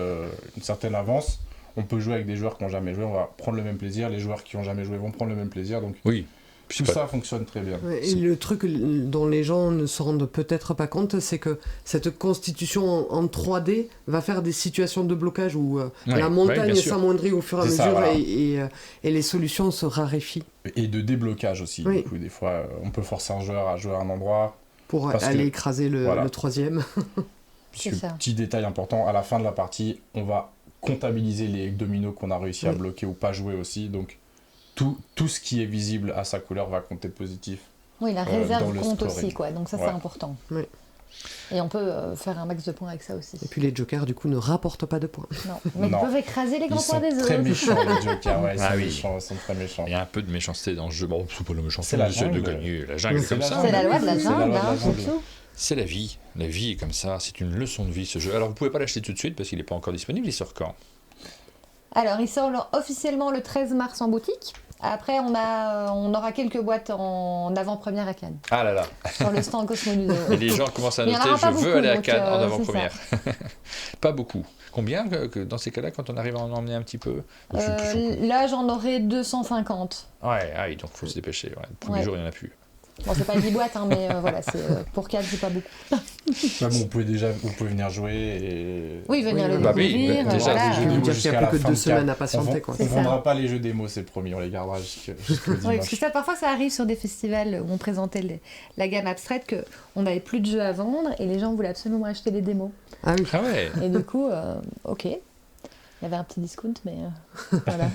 avance. On peut jouer avec des joueurs qui n'ont jamais joué, on va prendre le même plaisir. Les joueurs qui n'ont jamais joué vont prendre le même plaisir. Donc oui, tout ça fonctionne très bien. Et le truc dont les gens ne se rendent peut-être pas compte, c'est que cette constitution en 3D va faire des situations de blocage où la montagne s'amoindrit au fur et à mesure voilà. et les solutions se raréfient. Et de déblocage aussi. Du coup, des fois, on peut forcer un joueur à jouer à un endroit. Pour aller écraser le troisième. Petit détail important, à la fin de la partie, on va comptabiliser les dominos qu'on a réussi à bloquer ou pas jouer aussi. Donc, tout ce qui est visible à sa couleur va compter positif. Oui, la réserve compte aussi, quoi. Donc ça, c'est important. Oui. Et on peut faire un max de points avec ça aussi. Et puis les jokers, du coup, ne rapportent pas de points. Non, mais ils peuvent écraser les grands points des autres. Ils sont très méchants, les jokers, ouais, ils sont très méchants. Il y a un peu de méchanceté dans le jeu. Bon, c'est pas la méchanceté, on essaie de gagner. La jungle, comme ça. C'est la loi de la jungle, c'est tout. C'est la vie est comme ça, c'est une leçon de vie ce jeu. Alors vous pouvez pas l'acheter tout de suite parce qu'il n'est pas encore disponible, il sort quand? Alors il sort officiellement le 13 mars en boutique. Après on aura quelques boîtes en avant-première à Cannes. Ah là là. Sur le stand Cosmoludo. Et les gens commencent à noter, je veux aller à Cannes en avant-première. Pas beaucoup. Combien dans ces cas-là quand on arrive à en emmener un petit peu? Là j'en aurai 250. Ouais, donc il faut se dépêcher. Ouais. Tous les jours il n'y en a plus. Bon, c'est pas 10 boîtes, hein, mais voilà, pour 4, c'est pas beaucoup. Bon, vous pouvez venir jouer et... Oui, venir le découvrir. Déjà, voilà. Je veux dire qu'il n'y a plus que 2 semaines à patienter. On ne vendra pas les jeux démos, c'est promis, on les gardera jusqu'au dimanche. Oui, parce que parfois ça arrive sur des festivals où on présentait la gamme abstraite qu'on n'avait plus de jeux à vendre et les gens voulaient absolument acheter les démos. Ah oui. Ah ouais. Et du coup, ok. Il y avait un petit discount, mais voilà.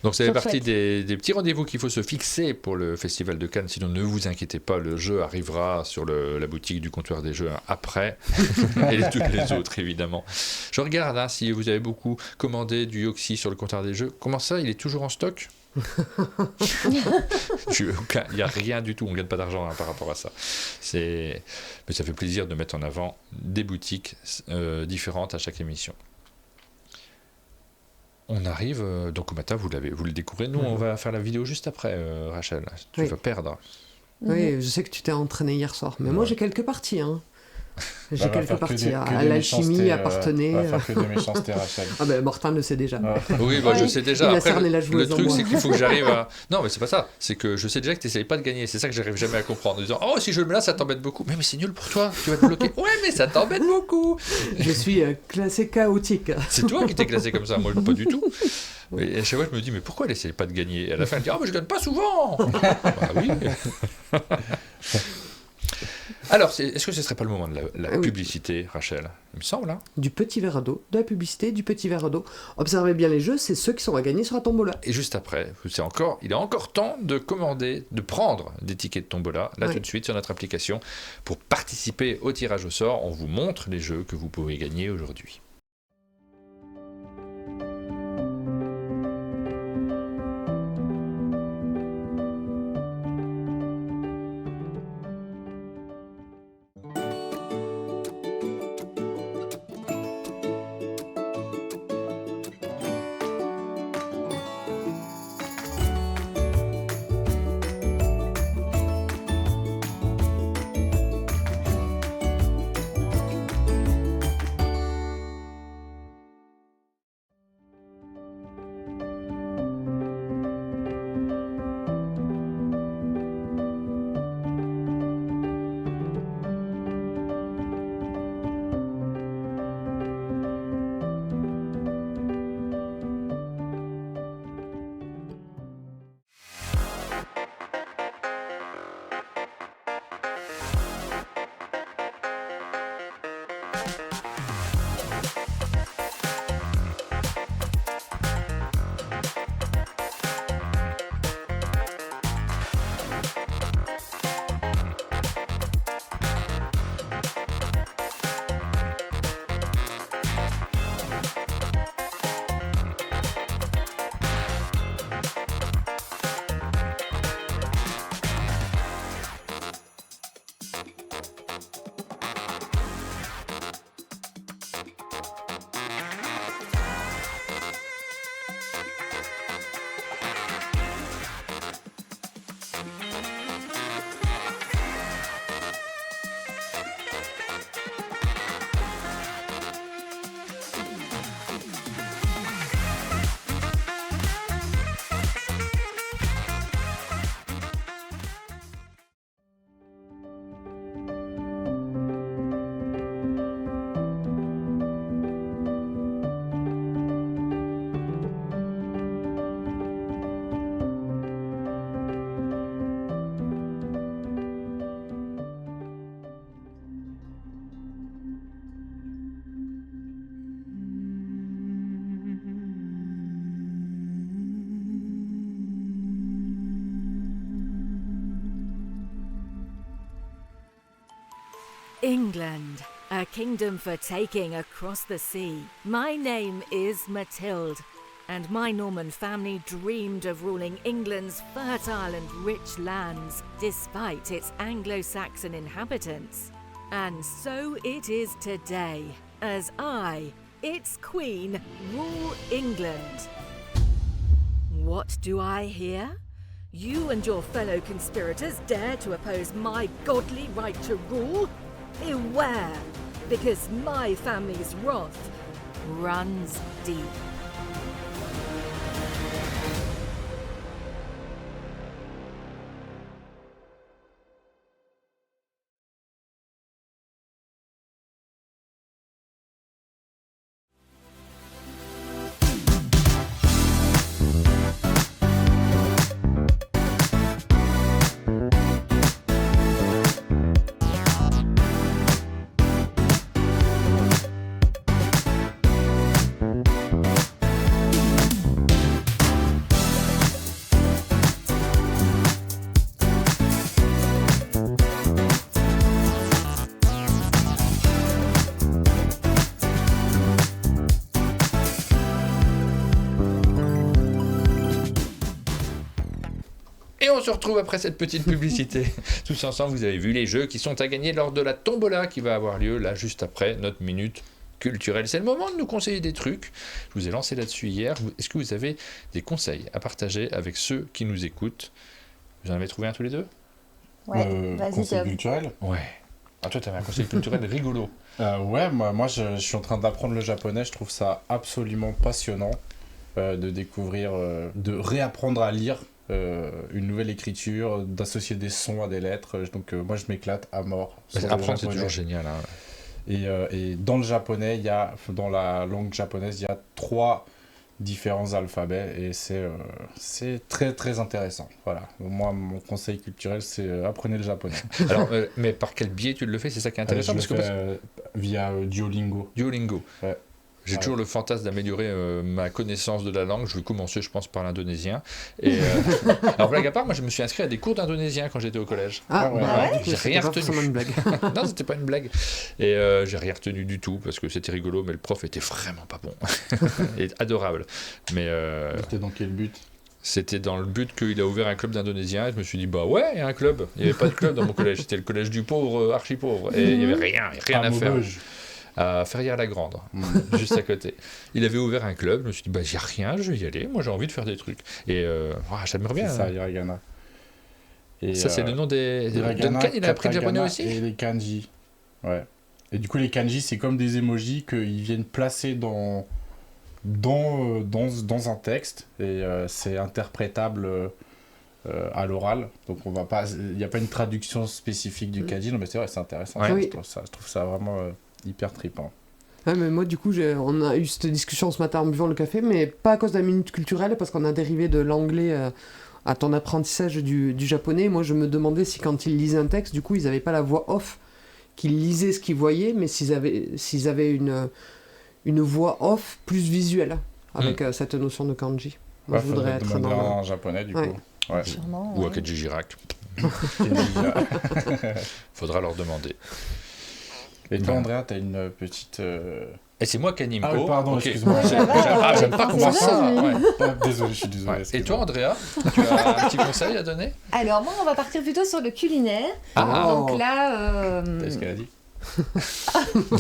Donc ça fait partie des petits rendez-vous qu'il faut se fixer pour le Festival de Cannes, sinon ne vous inquiétez pas, le jeu arrivera sur la boutique du comptoir des jeux après, et toutes les autres évidemment. Je regarde si vous avez beaucoup commandé du Yoxi sur le comptoir des jeux. Comment ça, il est toujours en stock? Il n'y a rien du tout, on ne gagne pas d'argent par rapport à ça. Mais ça fait plaisir de mettre en avant des boutiques différentes à chaque émission. On arrive, donc Omata, vous le découvrez. Nous, on va faire la vidéo juste après, Rachel. Tu vas perdre. Oui, je sais que tu t'es entraîné hier soir, mais moi j'ai quelques parties. J'ai quelques parties à l'alchimie, à Partenay. On va faire que de méchanceté, Rachel. Ah ben Martin le sait déjà. Oui, je sais déjà. Il Après, a cerné la joueuse le truc, c'est qu'il faut que j'arrive à... Non, mais c'est pas ça. C'est que je sais déjà que tu n'essayes pas de gagner. C'est ça que j'arrive jamais à comprendre. En disant, si je le mets là, ça t'embête beaucoup. Mais c'est nul pour toi, tu vas te bloquer. Ouais, mais ça t'embête beaucoup. Je suis classé chaotique. C'est toi qui t'es classé comme ça, moi pas du tout. Et à chaque fois, je me dis, mais pourquoi elle essaye pas de gagner? Et à la fin, elle dit, mais je gagne pas souvent. Bah oui. Alors, est-ce que ce serait pas le moment de la publicité, Rachel? Il me semble, hein. Du petit verre à dos, de la publicité, du petit verre à dos. Observez bien les jeux, c'est ceux qui sont à gagner sur la tombola. Et juste après, il est encore temps de commander, de prendre des tickets de tombola, là tout de suite sur notre application, pour participer au tirage au sort. On vous montre les jeux que vous pouvez gagner aujourd'hui. England, a kingdom for taking across the sea. My name is Mathilde, and my Norman family dreamed of ruling England's fertile and rich lands, despite its Anglo-Saxon inhabitants. And so it is today, as I, its queen, rule England. What do I hear? You and your fellow conspirators dare to oppose my godly right to rule? Beware, because my family's wrath runs deep. Et on se retrouve après cette petite publicité. Tous ensemble, vous avez vu les jeux qui sont à gagner lors de la tombola qui va avoir lieu là juste après notre minute culturelle. C'est le moment de nous conseiller des trucs. Je vous ai lancé là-dessus hier. Est-ce que vous avez des conseils à partager avec ceux qui nous écoutent? Vous en avez trouvé un tous les deux? Ouais, vas-y. Conseil culturel? Ouais. Ah, toi, tu avais un conseil culturel rigolo. Ouais, moi je suis en train d'apprendre le japonais. Je trouve ça absolument passionnant de découvrir, de réapprendre à lire. Une nouvelle écriture, d'associer des sons à des lettres, donc moi je m'éclate à mort. Apprendre, c'est toujours génial. Hein. Et dans le japonais, dans la langue japonaise, il y a 3 différents alphabets et c'est très très intéressant. Voilà. Moi, mon conseil culturel, c'est apprenez le japonais. Alors, mais par quel biais tu le fais? C'est ça qui est intéressant. Via Duolingo. Duolingo. Ouais. J'ai toujours le fantasme d'améliorer ma connaissance de la langue. Je vais commencer, je pense, par l'indonésien. Et, alors, blague à part, moi, je me suis inscrit à des cours d'indonésien quand j'étais au collège. Ah ouais. J'ai rien retenu. Pas une blague. Non, c'était pas une blague. Et j'ai rien retenu du tout parce que c'était rigolo, mais le prof était vraiment pas bon. Et adorable. Mais. C'était dans quel but? C'était dans le but qu'il a ouvert un club d'indonésien et je me suis dit bah ouais, il y a un club. Il n'y avait pas de club dans mon collège. C'était le collège du pauvre, archi pauvre. Et il n'y avait rien à faire. À Ferrières-la-Grande, juste à côté. Il avait ouvert un club, je me suis dit, bah, j'ai rien, je vais y aller, moi j'ai envie de faire des trucs. Et j'aimerais bien. C'est ça, Hiragana. Et ça, c'est le nom des. Hiragana, Duncan, il a appris le japonais aussi? Et les kanji. Ouais. Et du coup, les kanji, c'est comme des emojis qu'ils viennent placer dans un texte, et c'est interprétable à l'oral. Donc, il n'y a pas une traduction spécifique du kanji, non, mais c'est vrai, c'est intéressant. Ouais. Je trouve ça vraiment. Hyper trippant. Ouais, mais moi, du coup, on a eu cette discussion ce matin en buvant le café, mais pas à cause de la minute culturelle, parce qu'on a dérivé de l'anglais à ton apprentissage du japonais. Moi, je me demandais si quand ils lisaient un texte, du coup, ils n'avaient pas la voix off, qu'ils lisaient ce qu'ils voyaient, mais s'ils avaient une voix off plus visuelle, avec cette notion de kanji. Moi, je voudrais être en japonais, du coup. Ouais. Sûrement, ou à Kenji Girac. Faudra leur demander. Et toi, Andrea, t'as une petite... Et c'est moi qui anime. Ah oui, pardon, okay. Excuse-moi. J'aime pas comment ça. Ouais. Désolé, je suis désolé. Ouais. Et toi, Andrea, tu as un petit conseil à donner? Alors moi, on va partir plutôt sur le culinaire. Donc là... T'as ce qu'elle a dit?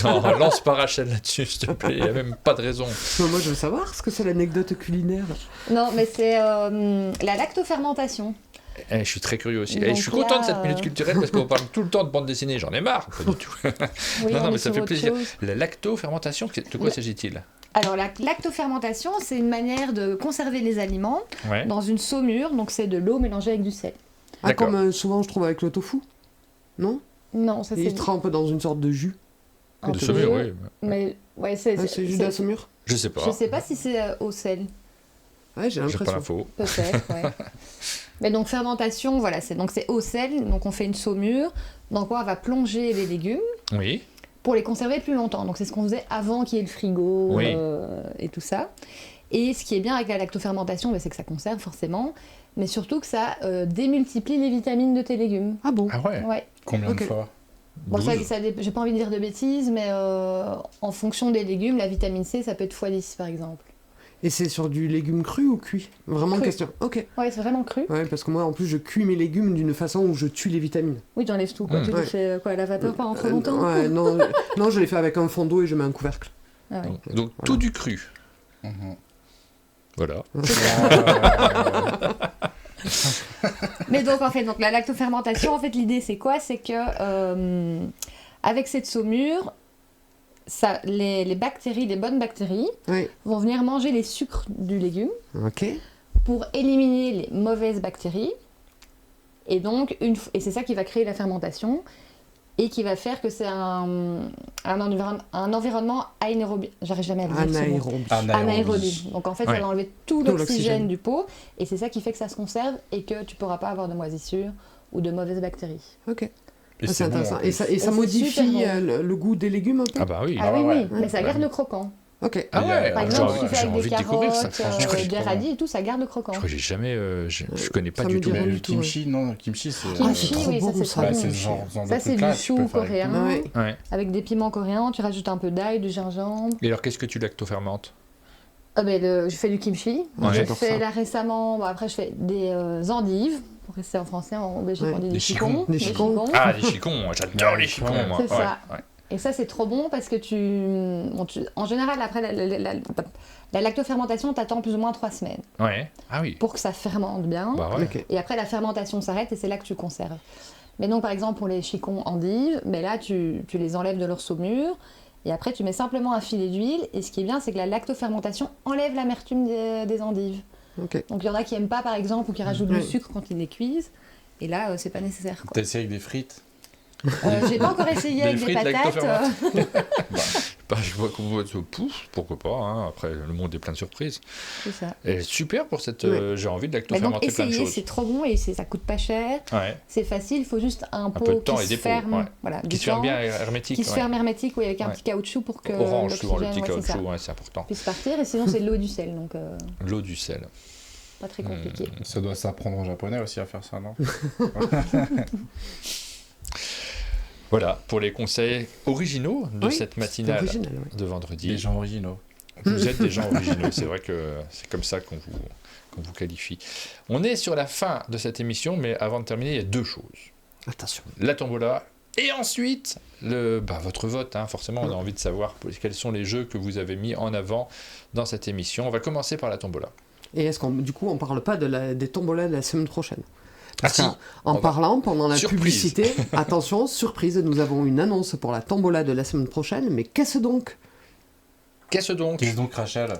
Non, lance pas Rachel là-dessus, s'il te plaît. Il n'y a même pas de raison. Moi, je veux savoir ce que c'est l'anecdote culinaire. Non, mais c'est la lactofermentation. Je suis très curieux aussi. Et je suis content de cette minute culturelle parce qu'on parle tout le temps de bande dessinée. J'en ai marre. Pas du tout. Oui, non, mais ça fait plaisir. Chose. La lactofermentation, de quoi s'agit-il? Alors la lactofermentation, c'est une manière de conserver les aliments dans une saumure. Donc c'est de l'eau mélangée avec du sel. Ah, comme souvent je trouve avec le tofu, non? Non, ça c'est... Il trempe dans une sorte de jus. De saumure, oui. Mais ouais, c'est jus de la saumure. Je sais pas. Je sais pas si c'est au sel. Ouais, j'ai l'impression. J'ai pas l'info. Peut-être, ouais. Mais donc fermentation, voilà, c'est au sel, donc on fait une saumure dans quoi on va plonger les légumes. Oui. Pour les conserver plus longtemps. Donc c'est ce qu'on faisait avant qu'il y ait le frigo et tout ça. Et ce qui est bien avec la lactofermentation, c'est que ça conserve forcément, mais surtout que ça démultiplie les vitamines de tes légumes. Ah bon? Ah ouais. Ouais. Combien de fois? Bon, j'ai pas envie de dire de bêtises, mais en fonction des légumes, la vitamine C, ça peut être x10 par exemple. Et c'est sur du légume cru ou cuit? Vraiment cru. Question. Ok. Ouais, c'est vraiment cru. Ouais, parce que moi, en plus, je cuis mes légumes d'une façon où je tue les vitamines. Oui, t'enlèves tout, quoi. Tu les fais à la vapeur pendant trop longtemps? Ouais, non, je les fais avec un fond d'eau et je mets un couvercle. Ah, oui. Donc tout du cru. Voilà. Mais donc en fait, la lactofermentation, en fait, l'idée c'est quoi? C'est que avec cette saumure, les bactéries, les bonnes bactéries, vont venir manger les sucres du légume pour éliminer les mauvaises bactéries. Et donc, et c'est ça qui va créer la fermentation et qui va faire que c'est un environnement anaérobie. J'arrive jamais à le dire. Anaérobie. Donc en fait, ça va enlever tout l'oxygène du pot et c'est ça qui fait que ça se conserve et que tu ne pourras pas avoir de moisissures ou de mauvaises bactéries. Ok. C'est intéressant. Bon, et ça modifie le goût des légumes un peu? Ah bah oui. Ah oui, mais ça garde le croquant. Ok. Ah ouais, par exemple, si tu fais avec des carottes, des radis et tout, ça garde le croquant. Je crois que j'ai jamais, je connais pas du tout. Mais le kimchi, non, kimchi c'est. Kimchi, oui, ça c'est trop bon. Ça c'est du chou coréen, avec des piments coréens. Tu rajoutes un peu d'ail, du gingembre. Et alors, qu'est-ce que tu lactofermentes? Je fais du kimchi. Je fais là récemment. Après, je fais des endives. Pour rester en français, en Belgique, on dit des chicons. Des chicons. Ah, des chicons. J'adore les chicons. C'est ça. Et ça, c'est trop bon parce que en général, après la lactofermentation, t'attends plus ou moins 3 semaines. Ouais. Ah oui. Pour que ça fermente bien. Bah ouais. Et après, la fermentation s'arrête et c'est là que tu conserves. Mais donc, par exemple, pour les chicons endives, mais là, tu les enlèves de leur saumure et après, tu mets simplement un filet d'huile. Et ce qui est bien, c'est que la lactofermentation enlève l'amertume des endives. Okay. Donc, il y en a qui n'aiment pas, par exemple, ou qui rajoutent du sucre quand ils les cuisent. Et là, c'est pas nécessaire. T'as essayé avec des frites? J'ai pas encore essayé avec des patates. Je vois qu'on voit ce pouf, pourquoi pas. Hein. Après, le monde est plein de surprises. C'est ça. Et super pour cette. J'ai envie de lactofermenter plein de choses. C'est trop bon et ça coûte pas cher. Ouais. C'est facile, il faut juste un pot peu de temps qui et se des ferme. Ouais. Voilà, qui se ferme bien hermétique. Qui se ferme hermétique, oui, avec un petit caoutchouc pour que. Orange, souvent, le petit caoutchouc, c'est important. Puisse partir et sinon, c'est de l'eau et du sel. Donc, l'eau du sel. Pas très compliqué. Ça doit s'apprendre en japonais aussi à faire ça, non? Voilà, pour les conseils originaux de cette matinale de vendredi. Des gens originaux. Vous êtes des gens originaux, c'est vrai que c'est comme ça qu'on vous qualifie. On est sur la fin de cette émission, mais avant de terminer, il y a 2 choses. Attention. La tombola, et ensuite, votre vote. Hein, forcément, on a envie de savoir quels sont les jeux que vous avez mis en avant dans cette émission. On va commencer par la tombola. Et est-ce qu'on parle pas des tombolas de la semaine prochaine? Parce en parlant, pendant la publicité, attention, surprise, nous avons une annonce pour la tombola de la semaine prochaine, mais qu'est-ce donc, Rachel?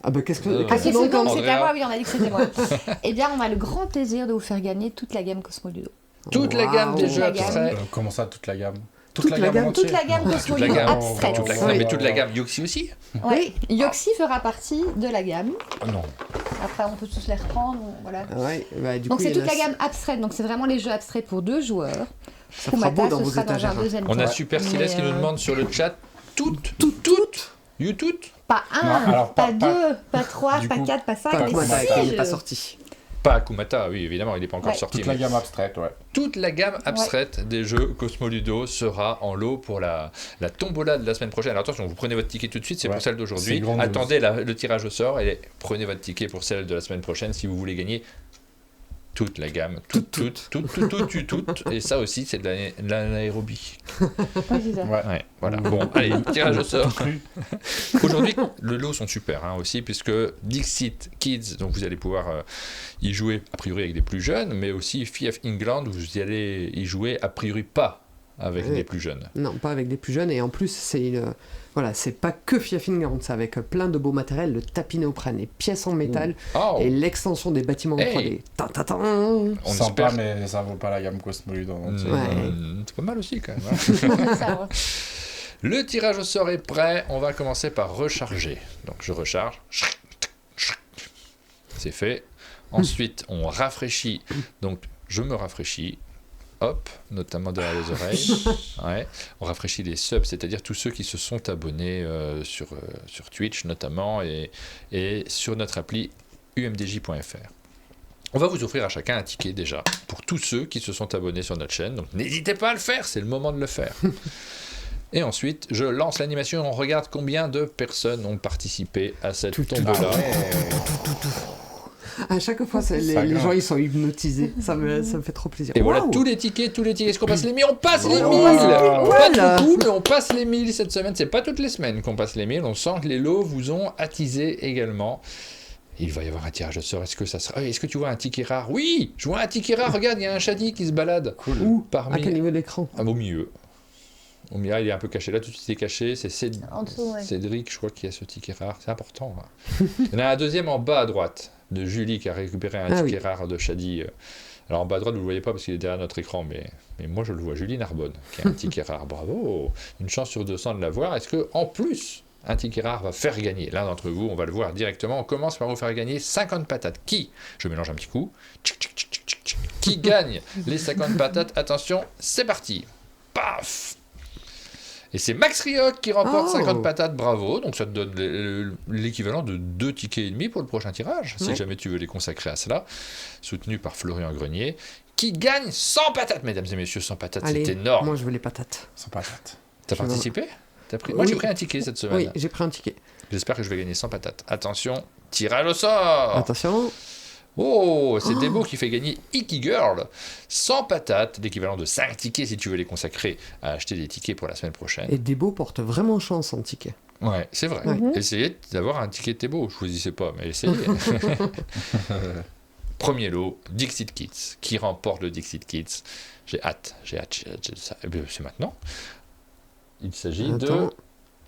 Ah bah qu'est-ce donc c'est à moi, oui, on a dit que c'était moi. Eh bien, on a le grand plaisir de vous faire gagner toute la gamme Cosmo Ludo. Toute la gamme des jeux abstraits. Comment ça, toute la gamme? Toute la gamme Cosmo Ludo abstraite. Mais toute la gamme Yoxi aussi? Oui, Yoxi fera partie de la gamme. Oh non. Après, on peut tous les reprendre. Voilà. Donc, c'est toute la gamme abstraite. Donc, c'est vraiment les jeux abstraits pour 2 joueurs. Ça fera beau dans vos étagères. On a Super Céleste qui nous demande sur le chat toutes. You toutes? Pas 1, pas 2, pas 3, pas 4, pas 5, mais 6. Il n'est pas sorti. Pas Akumata, oui, évidemment, il n'est pas encore sorti. Toute la gamme abstraite, Toute la gamme abstraite des jeux Cosmo Ludo sera en lot pour la tombola de la semaine prochaine. Alors attention, vous prenez votre ticket tout de suite, c'est pour celle d'aujourd'hui. Attendez le tirage au sort et prenez votre ticket pour celle de la semaine prochaine si vous voulez gagner toute la gamme, toute. Et ça aussi, c'est de l'anaérobie. Ouais, voilà. Bon, allez, tirage au sort. Aujourd'hui, le lot sont super aussi, puisque Dixit Kids, donc vous allez pouvoir y jouer a priori avec des plus jeunes, mais aussi FIF England, vous allez y jouer a priori pas avec des plus jeunes. Non, pas avec des plus jeunes, et en plus, c'est pas que FIF England, c'est avec plein de beaux matériels, le tapis néoprène, les pièces en métal, et l'extension des bâtiments en 3D. On sympa, mais ça vaut pas la gamme Cosmo Ludo. C'est pas mal aussi, quand même. Le tirage au sort est prêt, on va commencer par recharger. Donc je recharge. C'est fait. Ensuite, on rafraîchit. Donc je me rafraîchis. Hop, notamment derrière les oreilles. On rafraîchit les subs, c'est-à-dire tous ceux qui se sont abonnés sur Twitch notamment et sur notre appli umdj.fr. On va vous offrir à chacun un ticket déjà, pour tous ceux qui se sont abonnés sur notre chaîne. Donc n'hésitez pas à le faire, c'est le moment de le faire. Et ensuite, je lance l'animation et on regarde combien de personnes ont participé à cette tombola. À chaque fois, les gens ils sont hypnotisés. Ça me fait trop plaisir. Et voilà, tous les tickets. Est-ce qu'on passe les 1000 ? On passe les 1000 Pas beaucoup, mais on passe les 1000 cette semaine. C'est pas toutes les semaines qu'on passe les 1000. On sent que les lots vous ont attisé également. Il va y avoir un tirage de sort. Est-ce que tu vois un ticket rare ? Oui, je vois un ticket rare. Regarde, il y a un shadi qui se balade. Cool. Où ? À quel niveau d'écran ? Au milieu. Au milieu, il est un peu caché. Là, tout de suite, il est caché. C'est Cédric, je crois, qui a ce ticket rare. C'est important. Hein. Il y en a un deuxième en bas à droite, de Julie, qui a récupéré un ticket rare de shadi. Alors, en bas à droite, vous ne le voyez pas parce qu'il est derrière notre écran, mais moi, je le vois. Julie Narbonne, qui a un ticket rare. Bravo. Une chance sur 200 de l'avoir. Est-ce que en plus... un ticket rare va faire gagner. L'un d'entre vous, on va le voir directement. On commence par vous faire gagner 50 patates. Qui ? Je mélange un petit coup. Qui gagne les 50 patates ? Attention, c'est parti. Paf ! Et c'est Max Rioc qui remporte 50 patates. Bravo. Donc ça te donne l'équivalent de 2 tickets et demi pour le prochain tirage, si jamais tu veux les consacrer à cela. Soutenu par Florian Grenier. Qui gagne 100 patates, mesdames et messieurs. 100 patates, c'est énorme. Moi, je veux les patates. 100 patates. T'as participé ? Moi, j'ai pris un ticket cette semaine. Oui, j'ai pris un ticket. J'espère que je vais gagner 100 patates. Attention, tirage au sort. Attention. Oh, c'est Debo qui fait gagner Icky Girl. 100 patates, l'équivalent de 5 tickets si tu veux les consacrer à acheter des tickets pour la semaine prochaine. Et Debo porte vraiment chance en ticket. Ouais, c'est vrai. Essayez d'avoir un ticket Debo. Je choisissais pas, mais essayez. Premier lot, Dixit Kids. Qui remporte le Dixit Kids ? J'ai hâte. C'est maintenant. Il s'agit de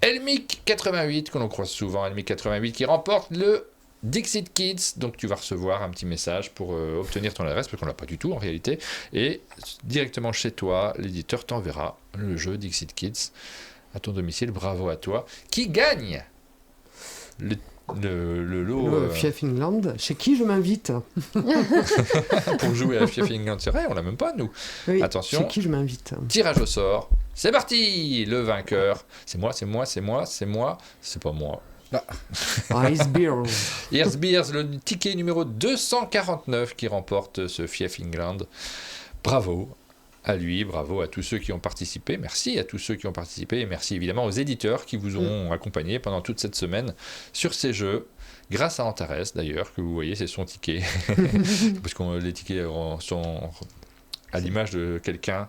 Elmic88, que l'on croise souvent, Elmic88, qui remporte le Dixit Kids. Donc tu vas recevoir un petit message pour obtenir ton adresse, parce qu'on ne l'a pas du tout en réalité. Et directement chez toi, l'éditeur t'enverra le jeu Dixit Kids à ton domicile. Bravo à toi. Qui gagne le lot Fief England, chez qui je m'invite pour jouer à Fief England, c'est vrai, on l'a même pas nous. Oui, attention, chez qui je m'invite. Tirage au sort, c'est parti. Le vainqueur, c'est moi, c'est pas moi. Ice Beers. Ice Beers, le ticket numéro 249 qui remporte ce Fief England. Bravo à lui, bravo à tous ceux qui ont participé. Merci à tous ceux qui ont participé et merci évidemment aux éditeurs qui vous ont accompagné pendant toute cette semaine sur ces jeux. Grâce à Antares d'ailleurs, que vous voyez, c'est son ticket. Parce que les tickets sont à l'image de quelqu'un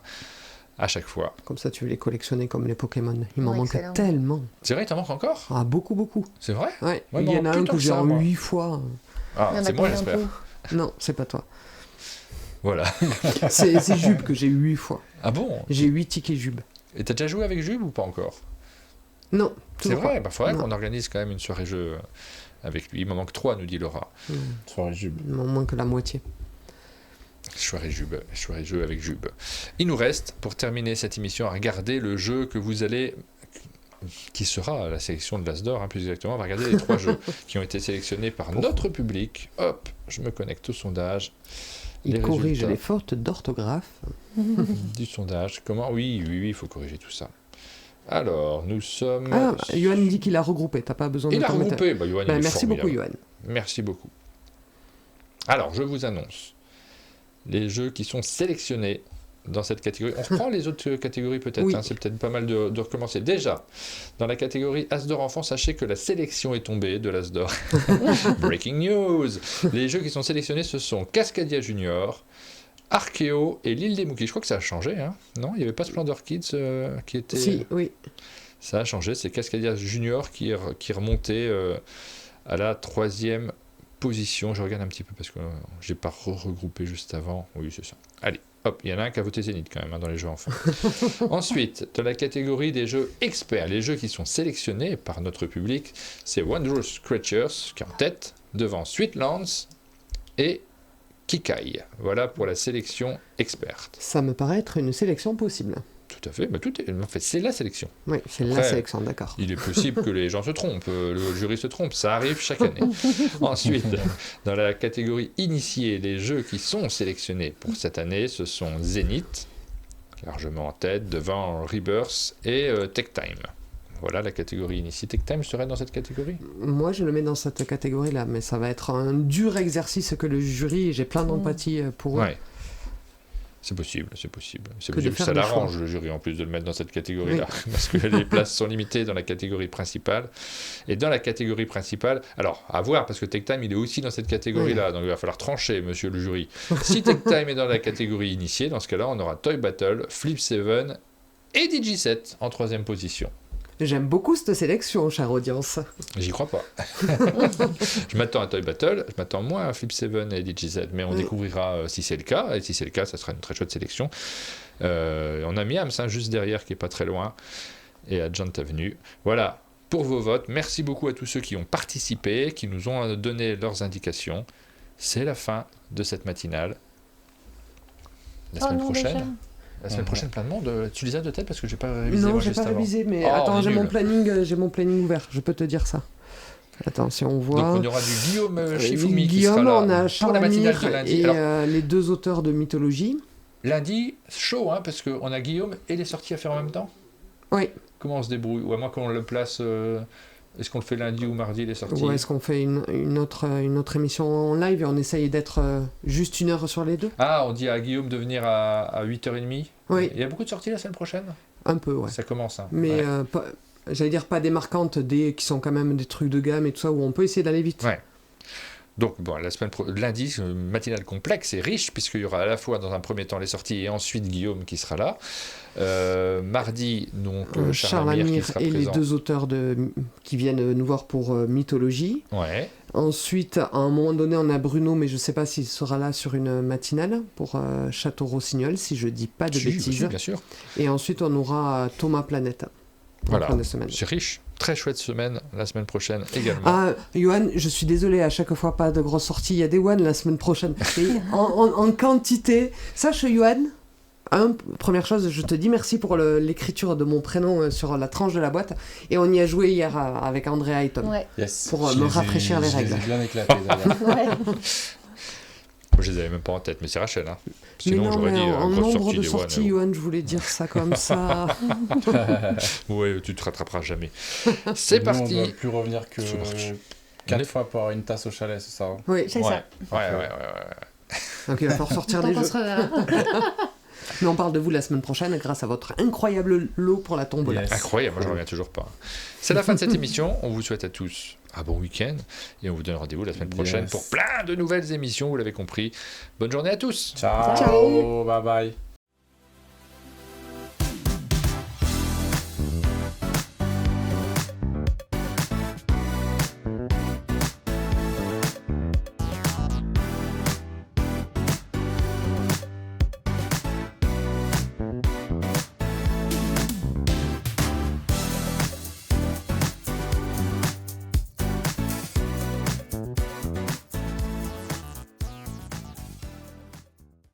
à chaque fois. Comme ça, tu veux les collectionner comme les Pokémon. Il m'en manque tellement. C'est vrai, il t'en manque encore ? Ah, beaucoup. C'est vrai ? Ouais, il y en a un que j'ai en 8 fois. Ah, c'est moi, j'espère. Non, c'est pas toi. Voilà. c'est Jube que j'ai eu 8 fois. Ah bon ? J'ai 8 tickets Jube. Et t'as déjà joué avec Jube ou pas encore ? Non. C'est vrai, il faudrait qu'on organise quand même une soirée jeu avec lui. Il m'en manque 3, nous dit Laura. Soirée Jube. Il m'en manque la moitié. Soirée jeu avec Jube. Il nous reste, pour terminer cette émission, à regarder le jeu que vous allez... qui sera la sélection de l'Asdor, plus exactement. On va regarder les 3 jeux qui ont été sélectionnés par notre public. Hop, je me connecte au sondage. Il corrige les fautes d'orthographe. Du sondage. Comment ? Oui, il faut corriger tout ça. Alors, nous sommes... Ah, Johan dit qu'il a regroupé. T'as pas besoin de... Il a regroupé. Merci beaucoup, Johan. Merci beaucoup. Alors, je vous annonce les jeux qui sont sélectionnés dans cette catégorie. On reprend les autres catégories peut-être, oui. C'est peut-être pas mal de recommencer. Déjà, dans la catégorie Asdor Enfant, sachez que la sélection est tombée de l'Asdor. Breaking news. Les jeux qui sont sélectionnés, ce sont Cascadia Junior, Archeo et l'île des Mookies. Je crois que ça a changé, hein ? Non ? Il n'y avait pas Splendor Kids qui était... Si, oui. Ça a changé, c'est Cascadia Junior qui remontait à la 3e position. Je regarde un petit peu parce que j'ai pas regroupé juste avant. Oui, c'est ça. Allez. Hop, il y en a un qui a voté Zénith quand même dans les jeux enfants. Ensuite, dans la catégorie des jeux experts, les jeux qui sont sélectionnés par notre public, c'est Wondrous Creatures qui est en tête, devant Sweetlands et Kikai. Voilà pour la sélection experte. Ça me paraît être une sélection possible. Tout à fait, en fait, c'est la sélection. Oui, c'est la sélection, d'accord. Il est possible que les gens se trompent, le jury se trompe, ça arrive chaque année. Ensuite, dans la catégorie initiée, les jeux qui sont sélectionnés pour cette année, ce sont Zénith, largement en tête, devant Rebirth et Tech Time. Voilà la catégorie initiée. Tech Time serait dans cette catégorie? Moi, je le mets dans cette catégorie-là, mais ça va être un dur exercice que le jury, j'ai plein d'empathie pour eux. Ouais. C'est possible. Ça l'arrange, le jury, en plus, de le mettre dans cette catégorie-là. Oui. Parce que les places sont limitées dans la catégorie principale. Et dans la catégorie principale, alors, à voir, parce que Tech Time, il est aussi dans cette catégorie-là. Donc, il va falloir trancher, monsieur le jury. Si Tech Time est dans la catégorie initiée, dans ce cas-là, on aura Toy Battle, Flip 7 et Digi7 en 3e position. J'aime beaucoup cette sélection, chère audience. J'y crois pas. Je m'attends à Toy Battle, je m'attends moins à Flip 7 et Digi7, mais on découvrira si c'est le cas, et si c'est le cas, ça sera une très chouette sélection. On a Miams juste derrière, qui est pas très loin, et Adjant Avenue. Voilà, pour vos votes, merci beaucoup à tous ceux qui ont participé, qui nous ont donné leurs indications. C'est la fin de cette matinale. La semaine prochaine. La semaine prochaine, plein de monde. Tu les as de tête parce que j'ai pas révisé. Non, j'ai pas révisé, mais attends, j'ai mon planning ouvert. Je peux te dire ça. Attends, si on voit. Donc on aura du Guillaume Shifumi qui sera là. On a Charles Amir et les 2 auteurs de mythologie. Lundi, chaud, hein, parce qu'on a Guillaume et les sorties à faire en même temps. Oui. Comment on se débrouille? Ou à moins qu'on le place. Est-ce qu'on le fait lundi ou mardi, les sorties? Ou est-ce qu'on fait une autre émission en live et on essaye d'être juste 1 heure sur les 2? Ah, on dit à Guillaume de venir à 8h30? Oui. Il y a beaucoup de sorties la semaine prochaine? Un peu, ouais. Ça commence, hein. Mais j'allais dire pas des marquantes, qui sont quand même des trucs de gamme et tout ça, où on peut essayer d'aller vite. Ouais. Donc, bon, lundi, matinale complexe et riche, puisqu'il y aura à la fois dans un premier temps les sorties et ensuite Guillaume qui sera là. Mardi, donc Charles Amir qui sera et présent. Les 2 auteurs qui viennent nous voir pour mythologie. Ouais. Ensuite, à un moment donné, on a Bruno, mais je ne sais pas s'il sera là sur une matinale pour Château Rossignol, si je dis pas de bêtises. Oui, bien sûr. Et ensuite, on aura Thomas Planète. Voilà, c'est riche. Très chouette semaine, la semaine prochaine également. Ah, Johan, je suis désolé, à chaque fois, pas de grosses sorties. Il y a des One la semaine prochaine. Et en quantité. Sache, Johan, première chose, je te dis merci pour l'écriture de mon prénom sur la tranche de la boîte. Et on y a joué hier avec Andrea et Tom. Ouais. Yes. Pour me rafraîchir les règles. J'ai bien éclaté d'ailleurs. Moi, je les avais même pas en tête, mais c'est Rachel. Hein. Sinon, j'aurais dit en nombre de des sorties, Johan, je voulais dire ça comme ça. Ouais, tu te rattraperas jamais. C'est parti. On ne doit plus revenir que 4 fois pour avoir une tasse au chalet, c'est ça, hein? Oui, c'est ça. Ouais. Donc il va falloir sortir des jeux. Mais on parle de vous la semaine prochaine grâce à votre incroyable lot pour la tombola. Yes. Incroyable, moi je ne reviens toujours pas. C'est la fin de cette émission. On vous souhaite à tous un bon week-end et on vous donne rendez-vous la semaine prochaine pour plein de nouvelles émissions, vous l'avez compris. Bonne journée à tous. Ciao. Bye bye.